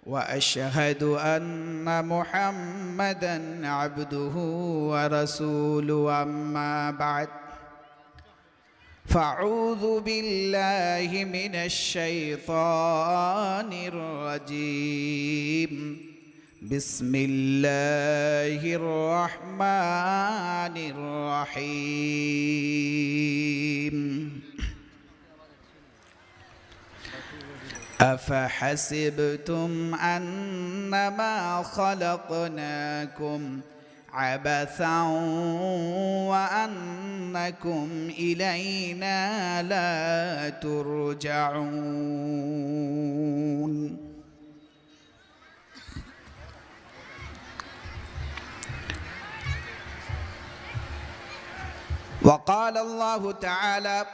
وأشهد أن محمدًا عبده ورسوله أما بعد فأعوذ بالله من الشيطان الرجيم بسم الله الرحمن الرحيم أفحسبتم أنما خلقناكم عبثا وأنكم إلينا لا ترجعون وقال الله تعالى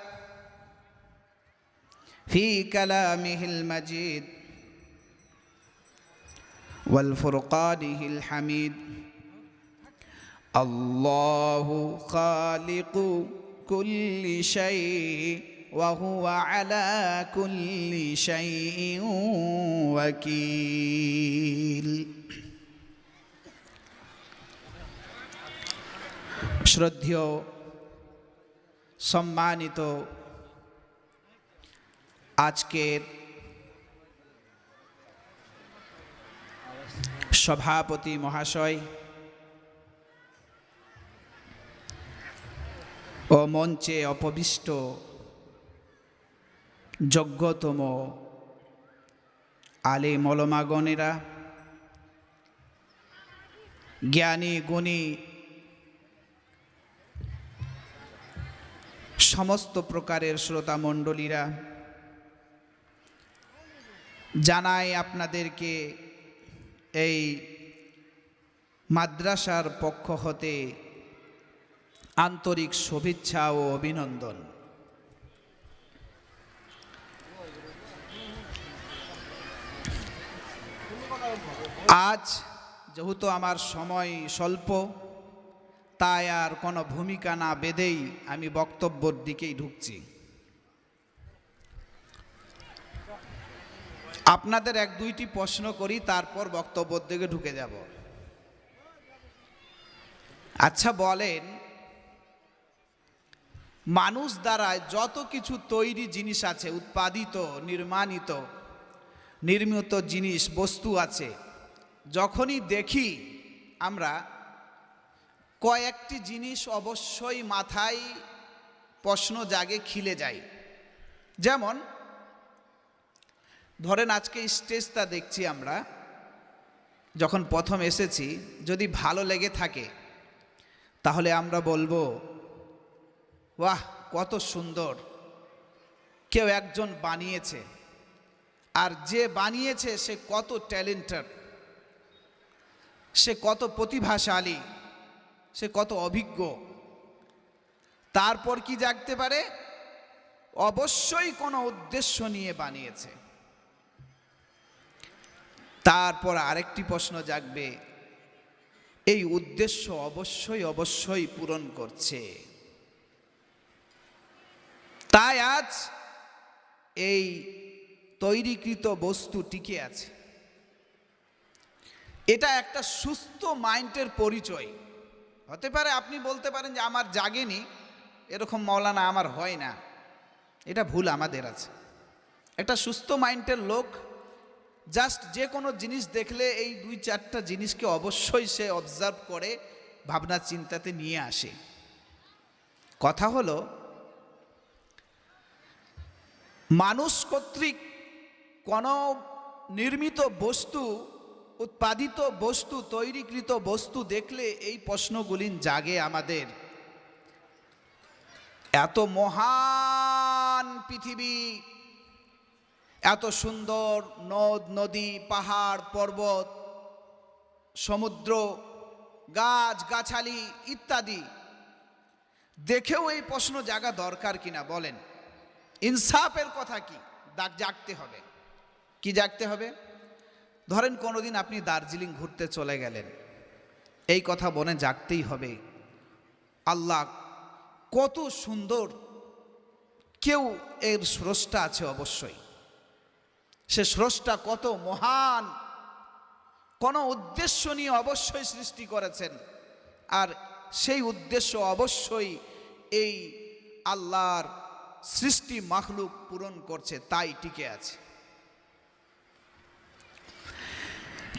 في كلامه المجيد والفرقانه الحميد الله خالق كل شيء وهو على كل شيء وكيل শ্রদ্ধেয় সম্মানিত আজকের সভাপতি মহাশয় ও মঞ্চে উপবিষ্ট যোগ্যতম আলেম ওলামাগণেরা, জ্ঞানী গুণী সমস্ত প্রকারের শ্রোতা মণ্ডলীরা, জানাই আপনাদেরকে এই মাদ্রাসার পক্ষ হতে আন্তরিক শুভেচ্ছা ও অভিনন্দন। আজ যেহেতু আমার সময় স্বল্প, তাই আর কোনো ভূমিকা না বেঁধেই আমি বক্তব্যের দিকেই ঢুকছি। আপনাদের এক দুইটি প্রশ্ন করি, তারপর বক্তব্যের দিকে ঢুকে যাব। আচ্ছা বলেন, মানুষ দ্বারা যত কিছু তৈরি জিনিস আছে, উৎপাদিত নির্মিত জিনিস বস্তু আছে, যখনই দেখি আমরা কয়েকটি জিনিস অবশ্যই মাথায় প্রশ্ন জাগে, খিলে যায়। যেমন ধরেন আজকে স্টেজটা দেখছি আমরা, যখন প্রথম এসেছি যদি ভালো লেগে থাকে তাহলে আমরা বলবো বাহ কত সুন্দর, কেউ একজন বানিয়েছে। আর যে বানিয়েছে সে কত ট্যালেন্টেড, সে কত প্রতিভাশালী, সে কত অভিজ্ঞ। তারপর কি জাগতে পারে? অবশ্যই কোনো উদ্দেশ্য নিয়ে বানিয়েছে। তারপর আরেকটি প্রশ্ন জাগবে, এই উদ্দেশ্য অবশ্যই পূরণ করছে। তাই আজ এই তৈরিকৃত বস্তু টিকে আছে। এটা একটা সুস্থ মাইন্ডের পরিচয়। হতে পারে আপনি বলতে পারেন যে আমার জাগেনি, এরকম মৌলানা আমার হয় না, এটা ভুল আমাদের আছে। একটা সুস্থ মাইন্ডের লোক জাস্ট যে কোনো জিনিস দেখলে এই দুই চারটা জিনিসকে অবশ্যই সে অবজার্ভ করে ভাবনা চিন্তাতে নিয়ে আসে। কথা হলো, মানুষ কর্তৃক কোনো নির্মিত বস্তু, উৎপাদিত বস্তু, তৈরিকৃত বস্তু দেখলে এই প্রশ্নগুলি জাগে আমাদের। এত মহান পৃথিবী, এত সুন্দর নদ নদী, পাহাড় পর্বত, সমুদ্র, গাছ গাছালি ইত্যাদি দেখেও এই প্রশ্ন জাগা দরকার কিনা বলেন? ইনসাফের কথা কি জাগতে হবে। কি জাগতে হবে? ধরেন কোনোদিন আপনি দার্জিলিং ঘুরতে চলে গেলেন, এই কথা মনে জাগতেই হবে, আল্লাহ কত সুন্দর, কেউ এর স্রষ্টা আছে অবশ্যই, সে স্রষ্টা কত মহান, কোনো উদ্দেশ্য নিয়ে অবশ্যই সৃষ্টি করেছেন, আর সেই উদ্দেশ্য অবশ্যই এই আল্লাহর সৃষ্টি মাখলুক পূরণ করছে, তাই টিকে আছে।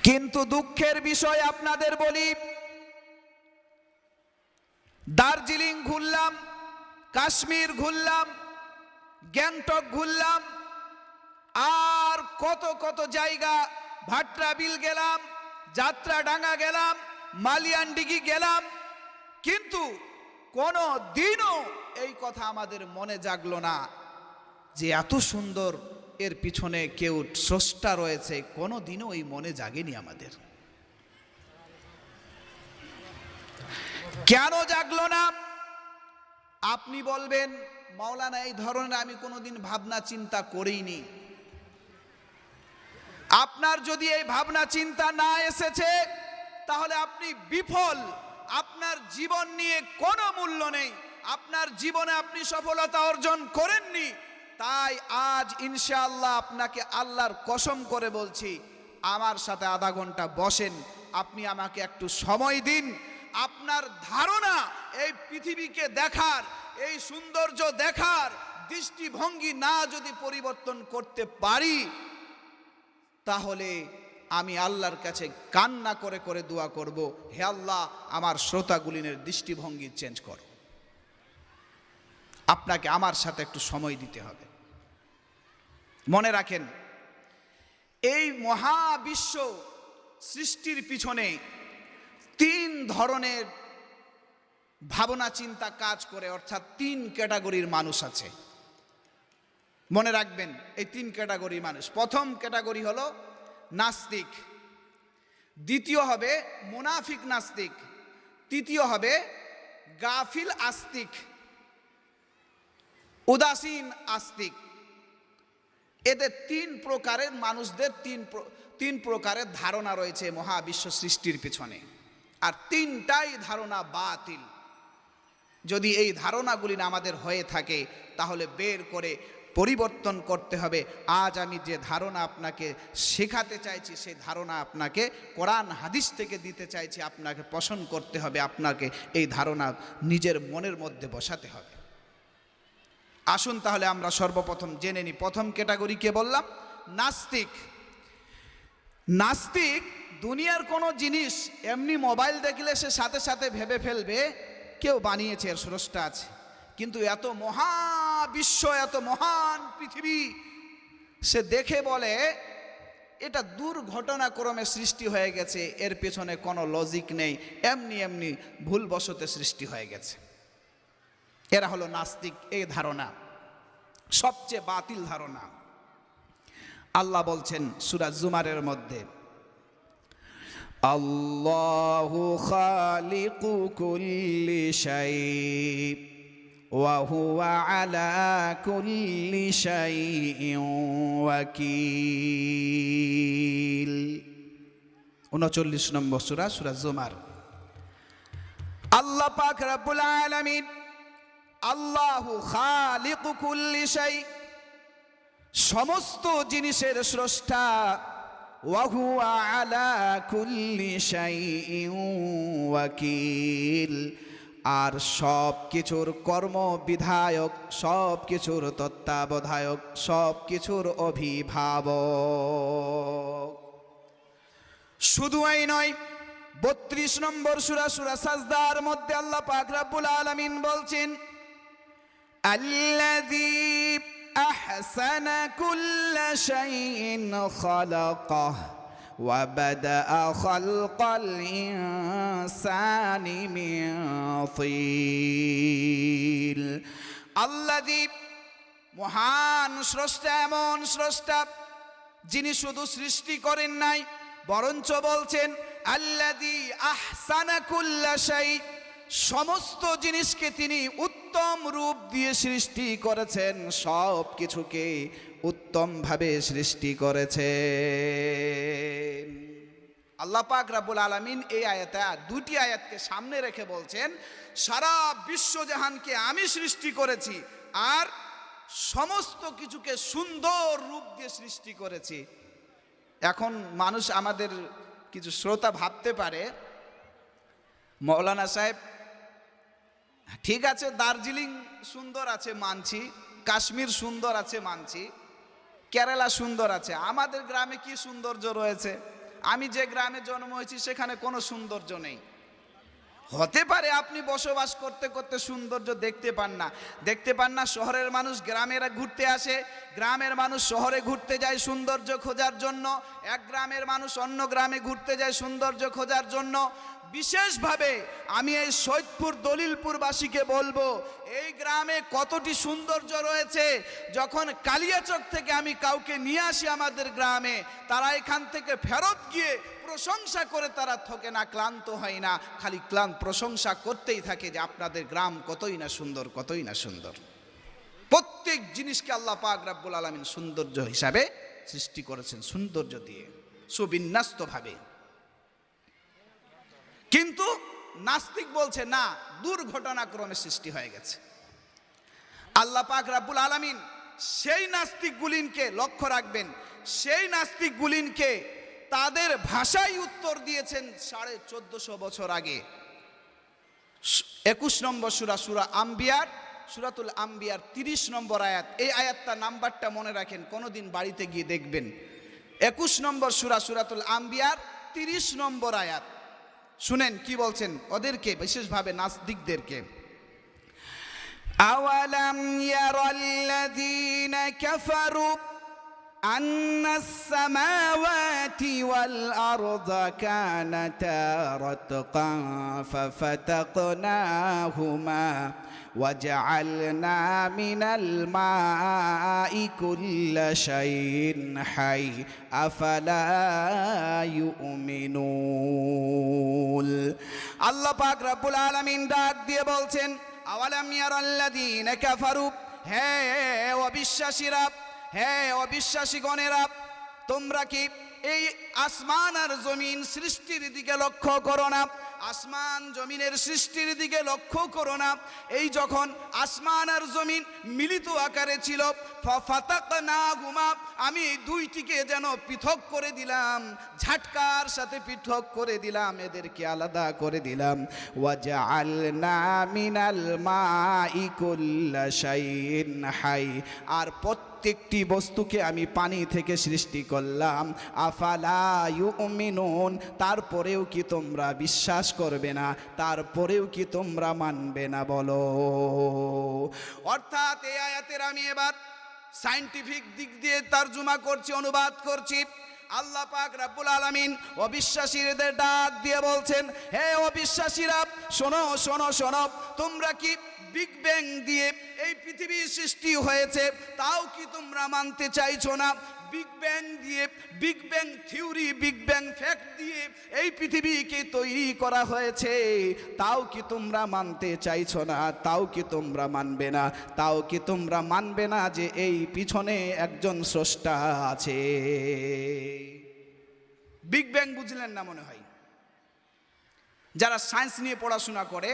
কিন্তু দুঃখের বিষয় আপনাদের বলি, দার্জিলিং ঘুরলাম, কাশ্মীর ঘুরলাম, গ্যাংটক ঘুরলাম, আর কত কত জায়গা, ভাট্রা বিল গেলাম, যাত্রাডাঙ্গা গেলাম, মালিয়ানডিগি গেলাম, কিন্তু কোনো দিনও এই কথা আমাদের মনে জাগলো না যে এত সুন্দর এর পিছনে কেউ স্রষ্টা রয়েছে। কোনো দিনও এই মনে জাগেনি আমাদের। কেন জাগলো না? আপনি বলবেন, মাওলানা এই ধরনের আমি কোনোদিন ভাবনা চিন্তা করিনি। আপনার যদি এই ভাবনা চিন্তা না এসেছে তাহলে আপনি বিফল, আপনার জীবন নিয়ে কোনো মূল্য নেই, আপনার জীবনে আপনি সফলতা অর্জন করেননি। তাই আজ ইনশাআল্লাহ আপনাকে আল্লাহর কসম করে বলছি, আমার সাথে আধা ঘন্টা বসেন, আপনি আমাকে একটু সময় দিন। আপনার ধারণা এই পৃথিবীকে দেখার, এই সৌন্দর্য দেখার দৃষ্টিভঙ্গি না যদি পরিবর্তন করতে পারি, তাহলে আমি আল্লাহর কাছে কান্না করে করে দোয়া করব, হে আল্লাহ আমার শ্রোতাগুলিনের দৃষ্টিভঙ্গি চেঞ্জ করো। আপনাকে আমার সাথে একটু সময় দিতে হবে। মনে রাখেন, এই মহাবিশ্ব সৃষ্টির পিছনে 3 ধরনের ভাবনা চিন্তা কাজ করে, অর্থাৎ 3 ক্যাটাগরির মানুষ আছে। মনে রাখবেন এই 3 ক্যাটাগরির মানুষ। প্রথম ক্যাটাগরি হলো নাস্তিক, দ্বিতীয় হবে মুনাফিক নাস্তিক, তৃতীয় হবে গাফিল আস্তিক, উদাসীন আস্তিক। এদের 3 প্রকারের মানুষদের 3 প্রকারের ধারণা রয়েছে মহাবিশ্ব সৃষ্টির পিছনে, আর 3টাই ধারণা বাতিল। যদি এই ধারণাগুলি আমাদের হয়ে থাকে তাহলে বের করে পরিবর্তন করতে হবে। আজ আমি যে ধারণা আপনাকে শেখাতে চাইছি, সেই ধারণা আপনাকে কোরআন হাদিস থেকে দিতে চাইছি, আপনাকে পোষণ করতে হবে, আপনাকে এই ধারণা নিজের মনের মধ্যে বসাতে হবে। আসুন তাহলে আমরা সর্বপ্রথম জেনে নিই, প্রথম ক্যাটাগরি কে বললাম? নাস্তিক। নাস্তিক দুনিয়ার কোনো জিনিস এমনি মোবাইল দেখলে সে সাথে সাথে ভেবে ফেলবে কেউ বানিয়েছে, এর স্রষ্টা আছে। কিন্তু এত মহাবিশ্ব, এত মহান পৃথিবী সে দেখে বলে এটা দুর্ঘটনাক্রমে সৃষ্টি হয়ে গেছে, এর পেছনে কোনো লজিক নেই, এমনি এমনি ভুলবশতে সৃষ্টি হয়ে গেছে। এরা হলো নাস্তিক। এই ধারণা সবচেয়ে বাতিল ধারণা। আল্লাহ বলছেন সূরা জুমারের মধ্যে, আল্লাহু খালিকু কুল্লি শাই ওয়া হুয়া আলা কুল্লি শাইইন ওয়াকিল। 39 নম্বর সূরা, সূরা জুমার। আল্লাহ পাক রব্বুল আলামিন, আল্লাহু খালিকু কুল্লি শাই, সমস্ত জিনিসের স্রষ্টা, ওয়া হুয়া আলা কুল্লি শাইইন ওয়াকিল, আর সব কিছুর কর্ম বিধায়ক, সব কিছুর তত্ত্বাবধায়ক, সব কিছুর অভিভাবক। শুধু এই নয়, 32 নম্বর সূরা, সূরা সাজদার মধ্যে আল্লাহ পাক রব্বুল আলামিন বলছেন, আল্লাযী আহসানা কুল্লা শাইইন খালাকাহ ওয়া বাদাআ খালকাল ইনসানি মিন তিল। আল্লাযী, মহান স্রষ্টা, এমন স্রষ্টা যিনি শুধু সৃষ্টি করেন নাই, বরঞ্চ বলছেন আল্লাযী আহসানা কুল্লা শাই, সমস্ত জিনিসকে তিনি উত্তম রূপ দিয়ে সৃষ্টি করেছেন, সব কিছুকে উত্তমভাবে সৃষ্টি করেছেন। আল্লাহ পাক রব্বুল আলামিন এই আয়াতে, 2টি আয়াতকে সামনে রেখে বলছেন, সারা বিশ্বজাহানকে আমি সৃষ্টি করেছি আর সমস্ত কিছুকে সুন্দর রূপ দিয়ে সৃষ্টি করেছি। এখন মানুষ আমাদের কিছু শ্রোতা ভাবতে পারে মৌলানা সাহেব ঠিক আছে, দার্জিলিং সুন্দর আছে মানছি, কাশ্মীর সুন্দর আছে মানছি, কেরালা সুন্দর আছে, আমাদের গ্রামে কি সৌন্দর্য রয়েছে? আমি যে গ্রামে জন্ম হয়েছি সেখানে কোনো সৌন্দর্য নেই। হতে পারে আপনি বসবাস করতে করতে সৌন্দর্য দেখতে পান না। শহরের মানুষ গ্রামে ঘুরতে আসে, গ্রামের মানুষ শহরে ঘুরতে যায় সৌন্দর্য খোঁজার জন্য, এক গ্রামের মানুষ অন্য গ্রামে ঘুরতে যায় সৌন্দর্য খোঁজার জন্য। বিশেষভাবে আমি এই সৈয়দপুর দলিলপুরবাসীকে বলবো, এই গ্রামে কতটি সৌন্দর্য রয়েছে। যখন কালিয়াচক থেকে আমি কাউকে নিয়ে আসি আমাদের গ্রামে, তারা এখান থেকে ফেরত গিয়ে প্রশংসা করে তারা থকে না, ক্লান্ত হয় না, খালি প্রশংসা করতেই থাকে যে আপনাদের গ্রাম কতই না সুন্দর, কতই না সুন্দর। প্রত্যেক জিনিসকে আল্লাহ পাক রব্বুল আলামিন সৌন্দর্য হিসাবে সৃষ্টি করেছেন, সৌন্দর্য দিয়ে সুবিন্যস্তভাবে। কিন্তু নাস্তিক বলছে না, দুর্ঘটনাক্রমে সৃষ্টি হয়ে গেছে। আল্লাহ পাক রব্বুল আলামিন সেই নাস্তিকগুলিনকে লক্ষ্য রাখবেন, সেই নাস্তিকগুলিনকে তাদের ভাষায় উত্তর দিয়েছেন 1450 বছর আগে। 21 নম্বর সূরা আম্বিয়ার, সূরাতুল আম্বিয়ার 30 নম্বর আয়াত। এই আয়াতটা নাম্বারটা মনে রাখেন, কোনোদিন বাড়িতে গিয়ে দেখবেন। 21 নম্বর সূরাতুল আম্বিয়ার 30 নম্বর আয়াত। শুনেন কি বলছেন ওদেরকে, বিশেষভাবে নাস্তিকদেরকে। আওয়ালাম ইয়ারাল্লাযীনা কাফারু আন্নাস সামাওয়াতি ওয়াল আরদা কানাতা রাতকান ফাফাতাকনাহুমা وجعلنا من الماء كل شيء حي أفلا يؤمنون। আল্লাহ পাক রব্বুল আলামিন ডাক দিয়ে বলছেন, আওয়ালাম ইয়ারাল্লাযীনা কাফারু, হে অবিশ্বাসীরা, হে অবিশ্বাসীগণেরা, তোমরা কি এই আসমান আর জমিন সৃষ্টির দিকে লক্ষ্য করো না? আসমান জমিনের সৃষ্টির দিকে লক্ষ্য করো না? এই যখন আসমান আর জমিন মিলিত আকারে ছিল, ফাতাকনাহুমা, আমি এই দুইটিকে যেন পৃথক করে দিলাম, ঝাটকার সাথে পৃথক করে দিলাম, এদেরকে আলাদা করে দিলাম। ওয়াজআলনা মিনাল মাই কুল্লা শাইইন হাই, আর প্রত্যেকটি বস্তুকে আমি পানি থেকে সৃষ্টি করলাম। আফালা ইউমিনুন, তারপরেও কি তোমরা বিশ্বাস করবে না? তারপরেও কি তোমরা মানবে না বলো? অর্থাৎ এই আয়াতের আমি এবার সায়েন্টিফিক দিক দিয়ে তরজমা করছি, অনুবাদ করছি। আল্লাহ পাক রব্বুল আলামিন অবিশ্বাসীদের ডাক দিয়ে বলছেন, হে অবিশ্বাসীরা, শোনো শোনো শোনো, তোমরা কি বিগ ব্যাং দিয়ে এই পৃথিবী সৃষ্টি হয়েছে তাও কি তোমরা মানতে চাইছো না? বিগ ব্যাং দিয়ে, big bang theory, big bang fact দিয়ে এই পৃথিবীকে তৈরি করা হয়েছে, তাও কি তোমরা মানতে চাইছো না? তাও কি তোমরা মানবে না? তাও কি তোমরা মানবে না যে এই পিছনে একজন স্রষ্টা আছে? বিগ ব্যাং বুঝলেন না মনে হয়? যারা সায়েন্স নিয়ে পড়াশোনা করে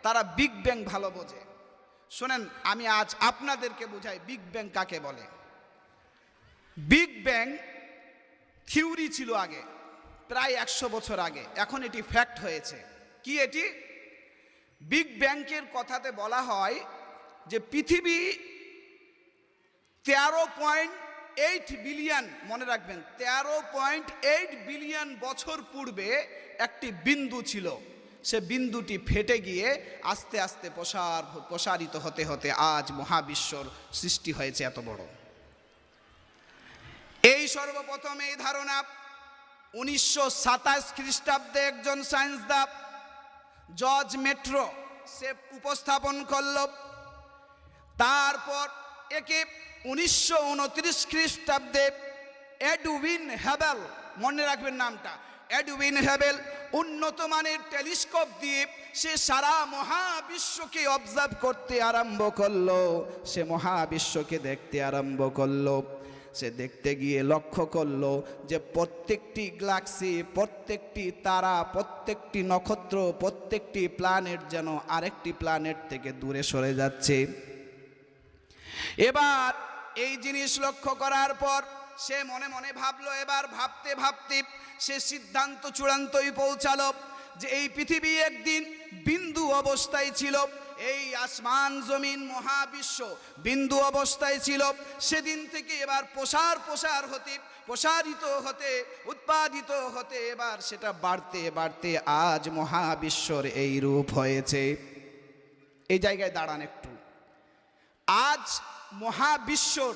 তারা বিগ ব্যাং ভালো বোঝে। শোনেন, আমি আজ আপনাদেরকে বোঝাই বিগ ব্যাং কাকে বলে। বিগ ব্যাং থিওরি ছিল আগে, প্রায় 100 বছর আগে, এখন এটি ফ্যাক্ট হয়েছে। কি এটি? বিগ ব্যাংকের কথাতে বলা হয় যে পৃথিবী 13.8 বিলিয়ন, মনে রাখবেন 13.8 বিলিয়ন বছর পূর্বে একটি বিন্দু ছিল। সে বিন্দুটি ফেটে গিয়ে আস্তে আস্তে প্রসারিত হতে হতে আজ মহাবিশ্বর সৃষ্টি হয়েছে এত বড়। এই সর্বপ্রথম এই ধারণা 1927 খ্রিস্টাব্দে একজন সায়েন্সদান জর্জ মেট্রো সে উপস্থাপন করল। তারপর একে 1929 খ্রিস্টাব্দে এডউইন হ্যাবেল, মনে রাখবেন নামটা, এডউইন হ্যাবেল উন্নত মানের টেলিস্কোপ দিয়ে সে সারা মহাবিশ্বকে অবজার্ভ করতে আরম্ভ করলো, সে মহাবিশ্বকে দেখতে আরম্ভ করলো। সে দেখতে গিয়ে লক্ষ্য করলো যে প্রত্যেকটি গ্যালাক্সি, প্রত্যেকটি তারা, প্রত্যেকটি নক্ষত্র, প্রত্যেকটি প্ল্যানেট যেন আরেকটি প্ল্যানেট থেকে দূরে সরে যাচ্ছে। এবার এই জিনিস লক্ষ্য করার পর সে মনে মনে ভাবলো, এবার ভাবতে ভাবতে সে সিদ্ধান্ত চূড়ান্তই পৌঁছালো যে এই পৃথিবী একদিন বিন্দু অবস্থায় ছিল, এই আসমান জমিন মহাবিশ্ব বিন্দু অবস্থায় ছিল। সেদিন থেকে এবার প্রসারিত হতে উৎপাদিত হতে এবার সেটা বাড়তে বাড়তে আজ মহাবিশ্বর এই রূপ হয়েছে। এই জায়গায় দাঁড়ান একটু। আজ মহাবিশ্বর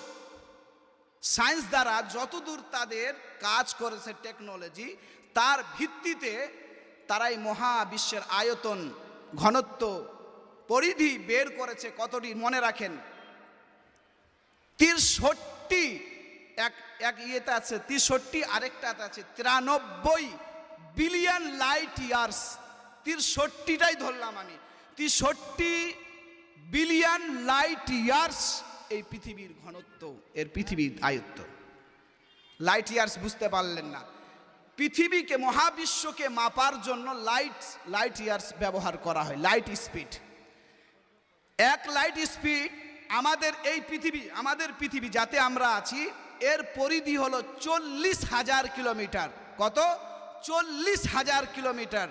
সায়েন্স দ্বারা যতদূর তাদের কাজ করেছে টেকনোলজি, তার ভিত্তিতে তারা এই মহাবিশ্বের আয়তন, ঘনত্ব, পরিধি বের করেছে কতটি মনে রাখেন? 63 এক ইয়েতে আছে 63, আরেকটাতে আছে 93 বিলিয়ন লাইট ইয়ার্স। 63টাই ধরলাম আমি, 63 বিলিয়ন লাইট ইয়ার্স এই পৃথিবীর ঘনত্ব, এর পৃথিবীর আয়ত্ত। লাইট ইয়ার্স বুঝতে পারলেন না? পৃথিবীকে, মহাবিশ্বকে মাপার জন্য লাইট ইয়ার্স ব্যবহার করা হয়, লাইট স্পিড। এক লাইট স্পিড আমাদের এই পৃথিবী, আমাদের পৃথিবী যাতে আমরা আছি, এর পরিধি হলো 40,000 কিলোমিটার। কত? 40,000 কিলোমিটার।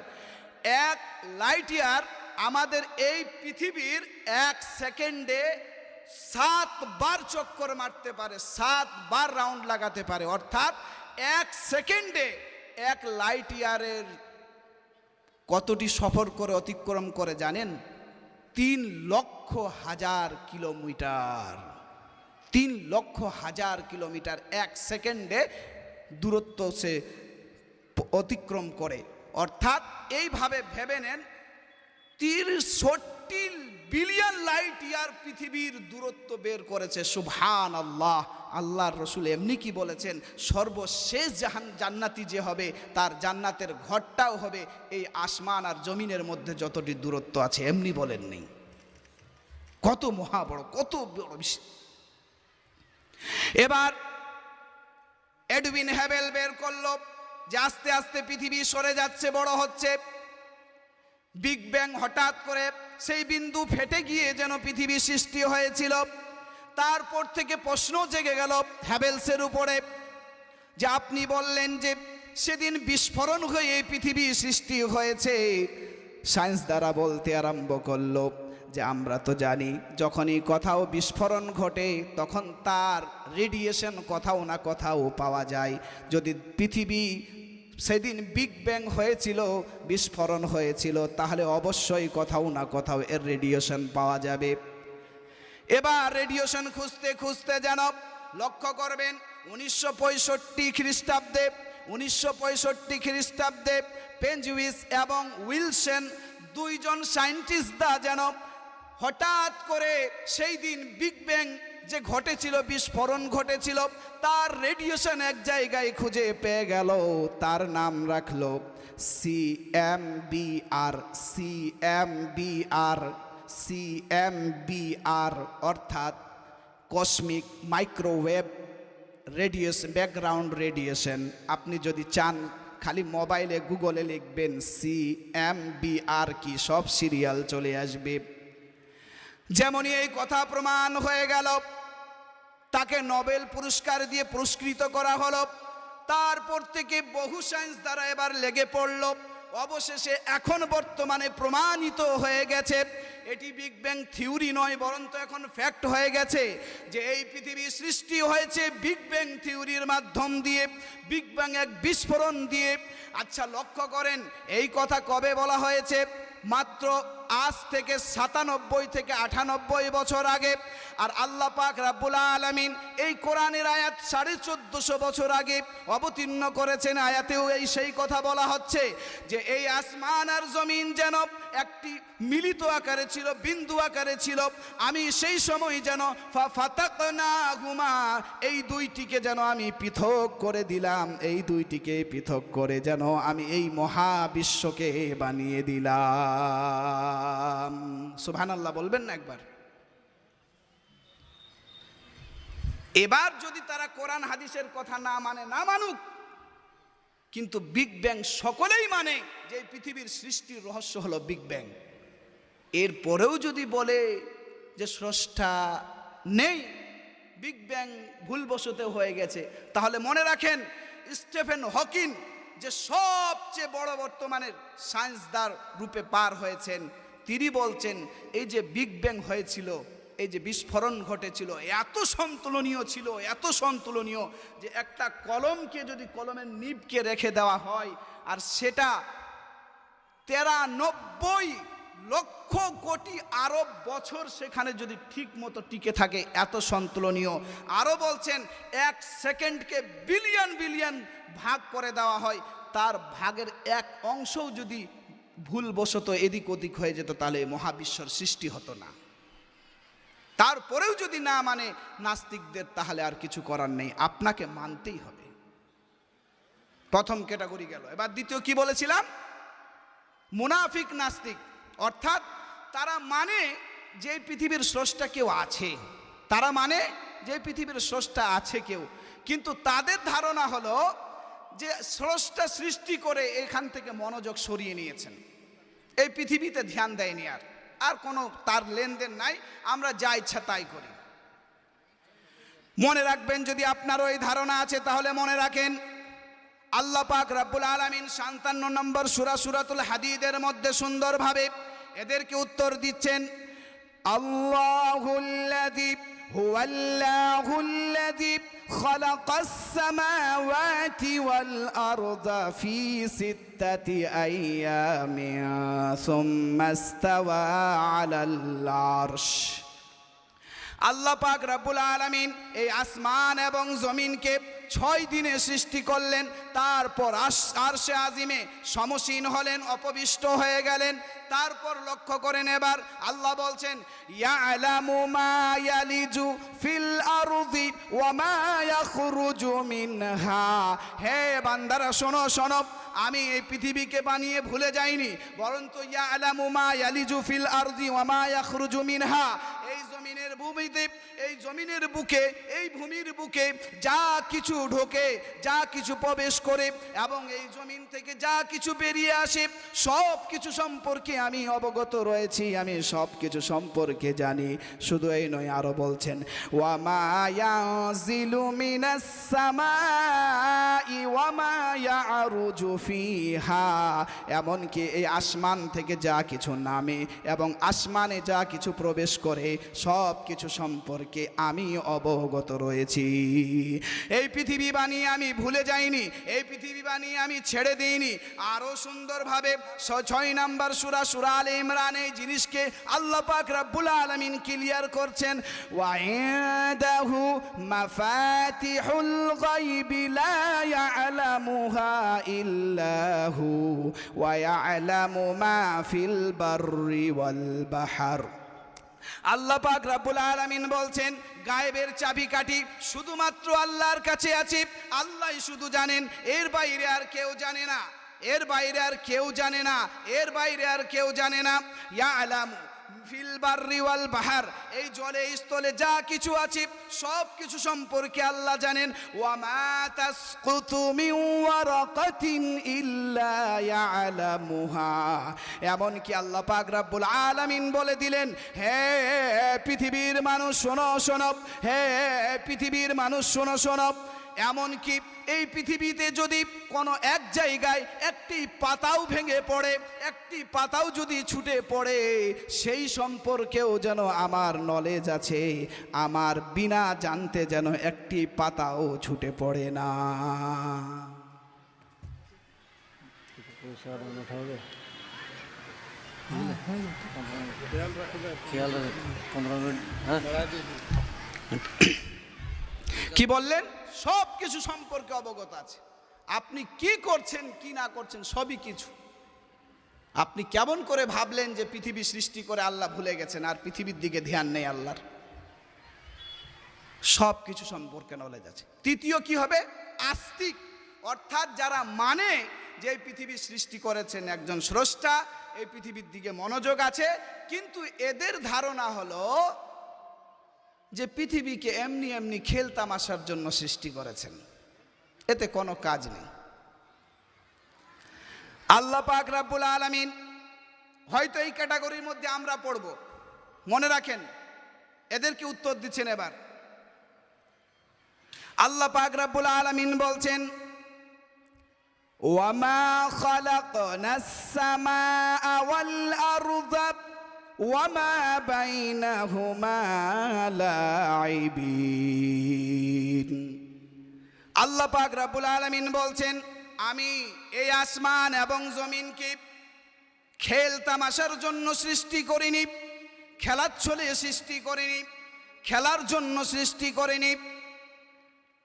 এক লাইট ইয়ার আমাদের এই পৃথিবীর 1 সেকেন্ডে 7 বার চক্কর মারতে পারে, 7 বার রাউন্ড লাগাতে পারে। অর্থাৎ 1 সেকেন্ডে 1 লাইট ইয়ারের কতটি সফর করে অতিক্রম করে জানেন? 3,00,000 কিলোমিটার। 3,00,000 কিলোমিটার 1 সেকেন্ডে দূরত্ব সে অতিক্রম করে। অর্থাৎ এইভাবে ভেবে নেন 63 বিলিয়ন লাইট ইয়ার পৃথিবীর দূরত্ব বের করেছে। সুবহানাল্লাহ। আল্লাহর রসুল এমনি কি বলেছেন? সর্বশেষ জান্নাতি যে হবে, তার জান্নাতের ঘরটাও হবে এই আসমান আর জমিনের মধ্যে যতটি দূরত্ব আছে, এমনি বলেন নেই? কত মহা বড়, কত বড় বিষয়। এবার এডউইন হ্যাবেল বের করলো যে আস্তে আস্তে পৃথিবী সরে যাচ্ছে, বড় হচ্ছে। বিগ ব্যাং হঠাৎ করে সেই বিন্দু ফেটে গিয়ে যেন পৃথিবী সৃষ্টি হয়েছিল। তারপর থেকে প্রশ্ন জেগে গেল হ্যাবেলসের উপরে যে আপনি বললেন যে সেদিন বিস্ফোরণ হয়ে এই পৃথিবী সৃষ্টি হয়েছে। সায়েন্স দ্বারা বলতে আরম্ভ করলো যে আমরা তো জানি যখনই কোথাও বিস্ফোরণ ঘটে তখন তার রেডিয়েশন কোথাও না কোথাও পাওয়া যায়। যদি পৃথিবী সেদিন বিগ ব্যাং হয়েছিল, বিস্ফোরণ হয়েছিল, তাহলে অবশ্যই কোথাও না কোথাও এর রেডিয়েশন পাওয়া যাবে। এবার রেডিয়েশন খুঁজতে খুঁজতে যেন লক্ষ্য করবেন 1965 খ্রিস্টাব্দে 1965 খ্রিস্টাব্দে পেনজুইস এবং উইলসন দুইজন সায়েন্টিস্টরা যেন হঠাৎ করে সেই দিন বিগ ব্যাং যে ঘটেছিল, বিস্ফোরণ ঘটেছিল, তার রেডিয়েশন এক জায়গায় খুঁজে পেয়ে গেল। তার নাম রাখলো CMBR, অর্থাৎ cosmic microwave radiation, background radiation. আপনি যদি চান খালি মোবাইলে গুগলে লিখবেন CMBR কি, সব সিরিয়াল চলে আসবে। যেমনই এই কথা প্রমাণ হয়ে গেল, তাকে নোবেল পুরস্কার দিয়ে পুরস্কৃত করা হলো। তারপর থেকে বহু সায়েন্স দ্বারা এবার লেগে পড়ল। অবশেষে এখন বর্তমানে প্রমাণিত হয়ে গেছে এটি বিগ ব্যাং থিওরি নয়, বরং তো এখন ফ্যাক্ট হয়ে গেছে যে এই পৃথিবী সৃষ্টি হয়েছে বিগ ব্যাং থিওরির মাধ্যম দিয়ে, বিগ ব্যাং এক বিস্ফোরণ দিয়ে। আচ্ছা লক্ষ্য করেন এই কথা কবে বলা হয়েছে? মাত্র আজ থেকে 97 থেকে 98 বছর আগে। আর আল্লাহ পাক রাব্বুল আলামিন এই কোরআনের আয়াত 1450 বছর আগে অবতীর্ণ করেছেন। আয়াতেও এই সেই কথা বলা হচ্ছে যে এই আসমান আর জমিন যেন একটি মিলিত আকারে ছিল, বিন্দু আকারে ছিল। আমি সেই সময় যেন ফাতাকনাহুমা, এই দুইটিকে যেন আমি পৃথক করে দিলাম, এই দুইটিকে পৃথক করে যেন আমি এই মহাবিশ্বকে বানিয়ে দিলাম। সুবহানাল্লাহ বলবেন না একবার? এবার যদি তারা কোরআন হাদিসের কথা না মানে, না মানুক, কিন্তু বিগ ব্যাং সকলেই মানে যে পৃথিবীর সৃষ্টির রহস্য হলো বিগ ব্যাং। এরপরেও যদি বলে যে স্রষ্টা নেই, বিগ ব্যাং ভুলবশত হয়ে গেছে। তাহলে মনে রাখেন, স্টিফেন হকিং যে সবচেয়ে বড় বর্তমানের সায়েন্সদার রূপে পার হয়েছেন, তিনি বলছেন এই যে বিগ ব্যাং হয়েছিল, এই যে বিস্ফোরণ ঘটেছিল, এত সন্তুলনীয় ছিল, এত সন্তুলনীয় যে একটা কলমকে যদি কলমের নিবকে রেখে দেওয়া হয় আর সেটা 93 লক্ষ কোটি আরব বছর সেখানে যদি ঠিক মতো টিকে থাকে, এত সন্তুলনীয়। আরও বলছেন 1 সেকেন্ডকে বিলিয়ন বিলিয়ন ভাগ করে দেওয়া হয়, তার ভাগের 1 অংশও যদি ভুলবশত এদিক ওদিক হয়ে যেত তাহলে মহাবিশ্বর সৃষ্টি হতো না। তারপরেও যদি না মানে নাস্তিকদের, তাহলে আর কিছু করার নেই, আপনাকে মানতেই হবে। প্রথম ক্যাটাগরি গেল। এবার দ্বিতীয় কি বলেছিলাম? মুনাফিক নাস্তিক, অর্থাৎ তারা মানে যে পৃথিবীর স্রষ্টা কেউ আছে, তারা মানে যে পৃথিবীর স্রষ্টা আছে কেউ, কিন্তু তাদের ধারণা হলো যে স্রষ্টা সৃষ্টি করে এখান থেকে মনোযোগ সরিয়ে নিয়েছেন, এই পৃথিবীতে ধ্যান দেয়নি, আর কোনো তার লেনদেন নাই, আমরা যা ইচ্ছা তাই করি। মনে রাখবেন, যদি আপনারও এই ধারণা আছে তাহলে মনে রাখেন, আল্লাহ পাক রব্বুল আলামিন 57 নম্বর সূরা সূরাতুল হাদীদের মধ্যে সুন্দরভাবে এদেরকে উত্তর দিচ্ছেন। আল্লাহুল্লাযী হুয়াল্লাহুল্লাযী খালাকাস সামাওয়াতি ওয়াল আরদা ফি সিত্তাতি আইয়ামিন সুম্মা ইসতাওয়া আলাল আরশ। আল্লাহ পাক রব্বুল আলামিন এই আসমান এবং জমিনকে 6 দিনে সৃষ্টি করলেন, তারপর আরশে আজিমে সমসীন হলেন, অপবিষ্ট হয়ে গেলেন। তারপর লক্ষ্য করেন, এবার আল্লাহ বলছেন ইয়ালামু মা ইয়ালিজু ফিল আরদি ওয়া মা ইয়াখরুজু মিনহা। হে বান্দারা শোনো শোনো, আমি এই পৃথিবীকে বানিয়ে ভুলে যাইনি, বরঞ্চ ইয়ালামু মা ইয়ালিজু ফিল আরদি ওয়া মা ইয়াখরুজু মিনহা। এই জমিনের ভূমিতে, এই জমিনের বুকে, এই ভূমির বুকে যা কিছু ঢোকে, যা কিছু প্রবেশ করে এবং এই জমিন থেকে যা কিছু বেরিয়ে আসে, সব কিছু সম্পর্কে আমি অবগত রয়েছি, আমি সব কিছু সম্পর্কে জানি। শুধু এই নয়, আরো বলছেন ওয়া মা ইয়ানজিলু মিনাস সামাই ওয়া মা ইয়ারুজু ফিহা। এমনকি এই আসমান থেকে যা কিছু নামে এবং আসমানে যা কিছু প্রবেশ করে, সব কিছু সম্পর্কে আমি অবগত রয়েছি। এই পৃথিবী বানিয়ে আমি ভুলে যাইনি, এই পৃথিবী বানিয়ে আমি ছেড়ে দিইনি। আরো সুন্দরভাবে 6 নম্বর সূরা সূরা আলে ইমরান এই জিনিসকে আল্লাহ পাক রব্বুল আলামিন ক্লিয়ার করছেন। ওয়া ইনদাহু মাফাতিহুল গায়বি লা ইয়ালামুহা ইল্লাহু ওয়া ইয়ালামু মা ফিল বাররি ওয়াল বাহর। আল্লাহ পাক রব্বুল আলামিন বলছেন, গায়েবের চাবিকাঠি শুধুমাত্র আল্লাহর কাছে আছে, আল্লাহই শুধু জানেন, এর বাইরে আর কেউ জানে না, এর বাইরে আর কেউ জানে না, এর বাইরে আর কেউ জানে না। ইয়ালামু ফিল বাররি ওয়াল বাহর, এই জলে স্থলে যা কিছু আছে সব কিছু সম্পর্কে আল্লাহ জানেন। ওয়া মা তাসকুতু মিন ওয়ারাকাতিন ইল্লা ইয়ালামুহা। এমনকি আল্লাহ পাক রব্বুল আলামিন বলে দিলেন, হে পৃথিবীর মানুষ শোনো শোনো, হে পৃথিবীর মানুষ শোনো শোনো, এমনকি এই পৃথিবীতে যদি কোনো এক জায়গায় একটি পাতাও ভেঙে পড়ে, একটি পাতাও যদি ছুটে পড়ে, সেই সম্পর্কেও যেন আমার নলেজ আছে, আমার বিনা জানতে যেন একটি পাতাও ছুটে পড়ে না। কি বললেন? সব কিছু সম্পর্কে অবগত আছে, আপনি কি করছেন কি না করছেন সবই কিছু। আপনি কেমন করে ভাবলেন যে পৃথিবী সৃষ্টি করে আল্লাহ ভুলে গেছেন আর পৃথিবীর দিকে ধ্যান নেই আল্লাহর? সব কিছু সম্পর্কে নলেজ আছে। তৃতীয় কি হবে? আস্তিক, অর্থাৎ যারা মানে যে এই পৃথিবী সৃষ্টি করেছেন একজন স্রষ্টা, এই পৃথিবীর দিকে মনোযোগ আছে, কিন্তু এদের ধারণা হলো যে পৃথিবীকে এমনি এমনি খেল তামাশার জন্য সৃষ্টি করেছেন, এতে কোনো কাজ নেই। আল্লাহ পাক রব্বুল আলামিন হয়তো এই ক্যাটাগরির মধ্যে আমরা পড়ব, মনে রাখেন। এদেরকে উত্তর দিচ্ছেন এবার আল্লাহ পাক রব্বুল আলামিন বলছেন, ওয়ামা খালাকনাস সামাআ ওয়াল আরযা ওয়ামা বাইনাহুমা লাইবিন। আল্লাহ পাক রব্বুল আলামিন বলছেন, আমি এই আসমান এবং জমিনকে খেল তামাশার জন্য সৃষ্টি করিনি, খেলার ছলে সৃষ্টি করিনি, খেলার জন্য সৃষ্টি করিনি।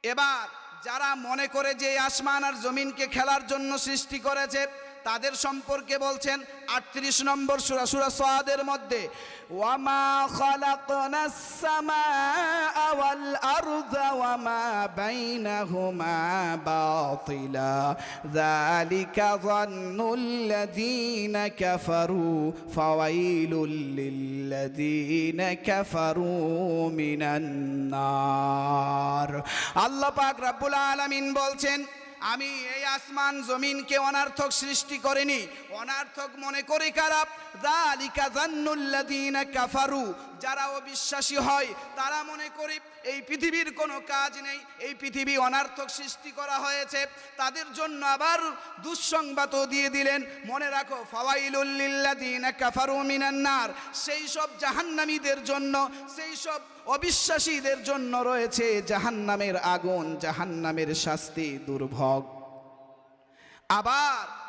এবার যারা মনে করে যে আসমান আর জমিনকে খেলার জন্য সৃষ্টি করেছে, তাদের সম্পর্কে বলছেন ৩৮ নম্বর সূরা, সূরা সাদের মধ্যে, ওয়ামা খালাকনাস সামাআ ওয়াল আরযা ওয়ামা বাইনাহুমা বাতিলা যালিকা যান্নুল্লাযীনা কাফারু ফাওয়াইলুল লিল্লাযীনা কাফারু মিনান নার। আল্লাহ পাক রব্বুল আলামিন বলছেন, আমি এই আসমান জমিনকে অনার্থক সৃষ্টি করিনি। অনার্থক মনে করি কারা? যালিকা যান্নুল্লাযীনা কাফারু, যারা অবিশ্বাসী হয় তারা মনে করি এই পৃথিবীর কোনো কাজ নেই, এই পৃথিবী অনার্থক সৃষ্টি করা হয়েছে। তাদের জন্য আবার দুঃসংবাদও দিয়ে দিলেন, মনে রাখো ফাওয়াইলুল লিল্লাযীনা কাফারু মিনান নার, সেই সব জাহান্নামীদের জন্য, সেই সব অবিশ্বাসীদের জন্য রয়েছে জাহান্নামের আগুন, জাহান্নামের শাস্তি, দুর্ভোগ।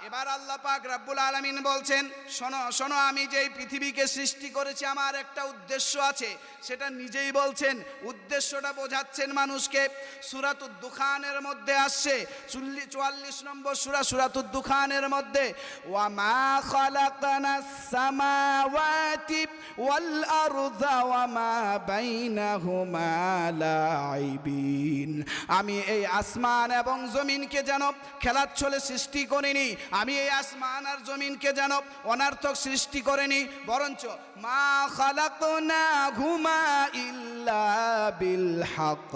এবার আল্লাহ পাক রব্বুল আলামিন বলছেন, শোনো শোনো, আমি যেই পৃথিবীকে সৃষ্টি করেছি আমার একটা উদ্দেশ্য আছে, সেটা নিজেই বলছেন, উদ্দেশ্যটা বোঝাচ্ছেন মানুষকে। সূরাতুদ দুখানের মধ্যে আসছে ৪৪ নম্বর সূরা, সূরাতুদ দুখানের মধ্যে, ওয়ামা খালাকনাস সামাওয়াতি ওয়াল আরযা ওয়ামা বাইনাহুমা লাইবিন। আমি এই আসমান এবং জমিনকে যেন খেলার ছলে সৃষ্টি করিনি, আমি এই আসমান আর জমিনকে যেন অনার্থক সৃষ্টি করিনি, বরঞ্চ মা খালাকনাহুমা ইল্লা বিল হক,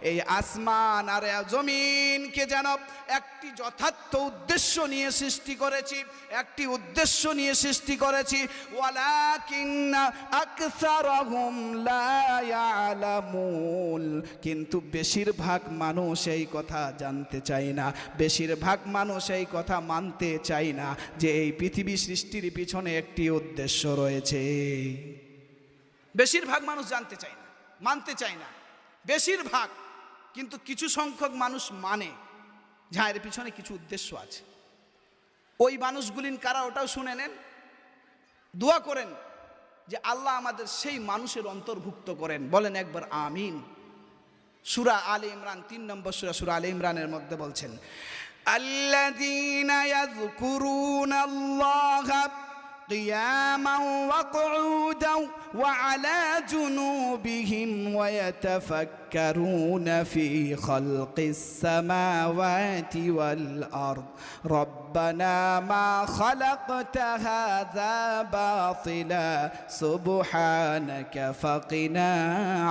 এই আসমান আর জমিনকে যেন একটি যথার্থ উদ্দেশ্য নিয়ে সৃষ্টি করেছি, একটি উদ্দেশ্য নিয়ে সৃষ্টি করেছি। ওয়ালাকিন্না আকসারাহুম লা ইয়ালামুন, কিন্তু বেশিরভাগ মানুষ এই কথা জানতে চায় না, বেশিরভাগ মানুষ এই কথা মানতে চায় না যে এই পৃথিবী সৃষ্টির পিছনে একটি উদ্দেশ্য রয়েছে। বেশিরভাগ মানুষ জানতে চায় না, মানতে চায় না বেশিরভাগ, কিন্তু কিছু সংখ্যক মানুষ মানে যে এর পিছনে কিছু উদ্দেশ্য আছে। ওই মানুষগুলিন কারা ওটাও শুনে নেন, দোয়া করেন যে আল্লাহ আমাদের সেই মানুষের অন্তর্ভুক্ত করেন, বলেন একবার আমিন। সূরা আলে ইমরান ৩ নম্বর সূরা, সূরা আলে ইমরানের মধ্যে বলছেন, আল্লাযীনা ইয়াযকুরুনাল্লাহা قياما وقعودا وعلى جنوبهم ويتفكرون في خلق السماوات والأرض ربنا ما خلقت هذا باطلا سبحانك فقنا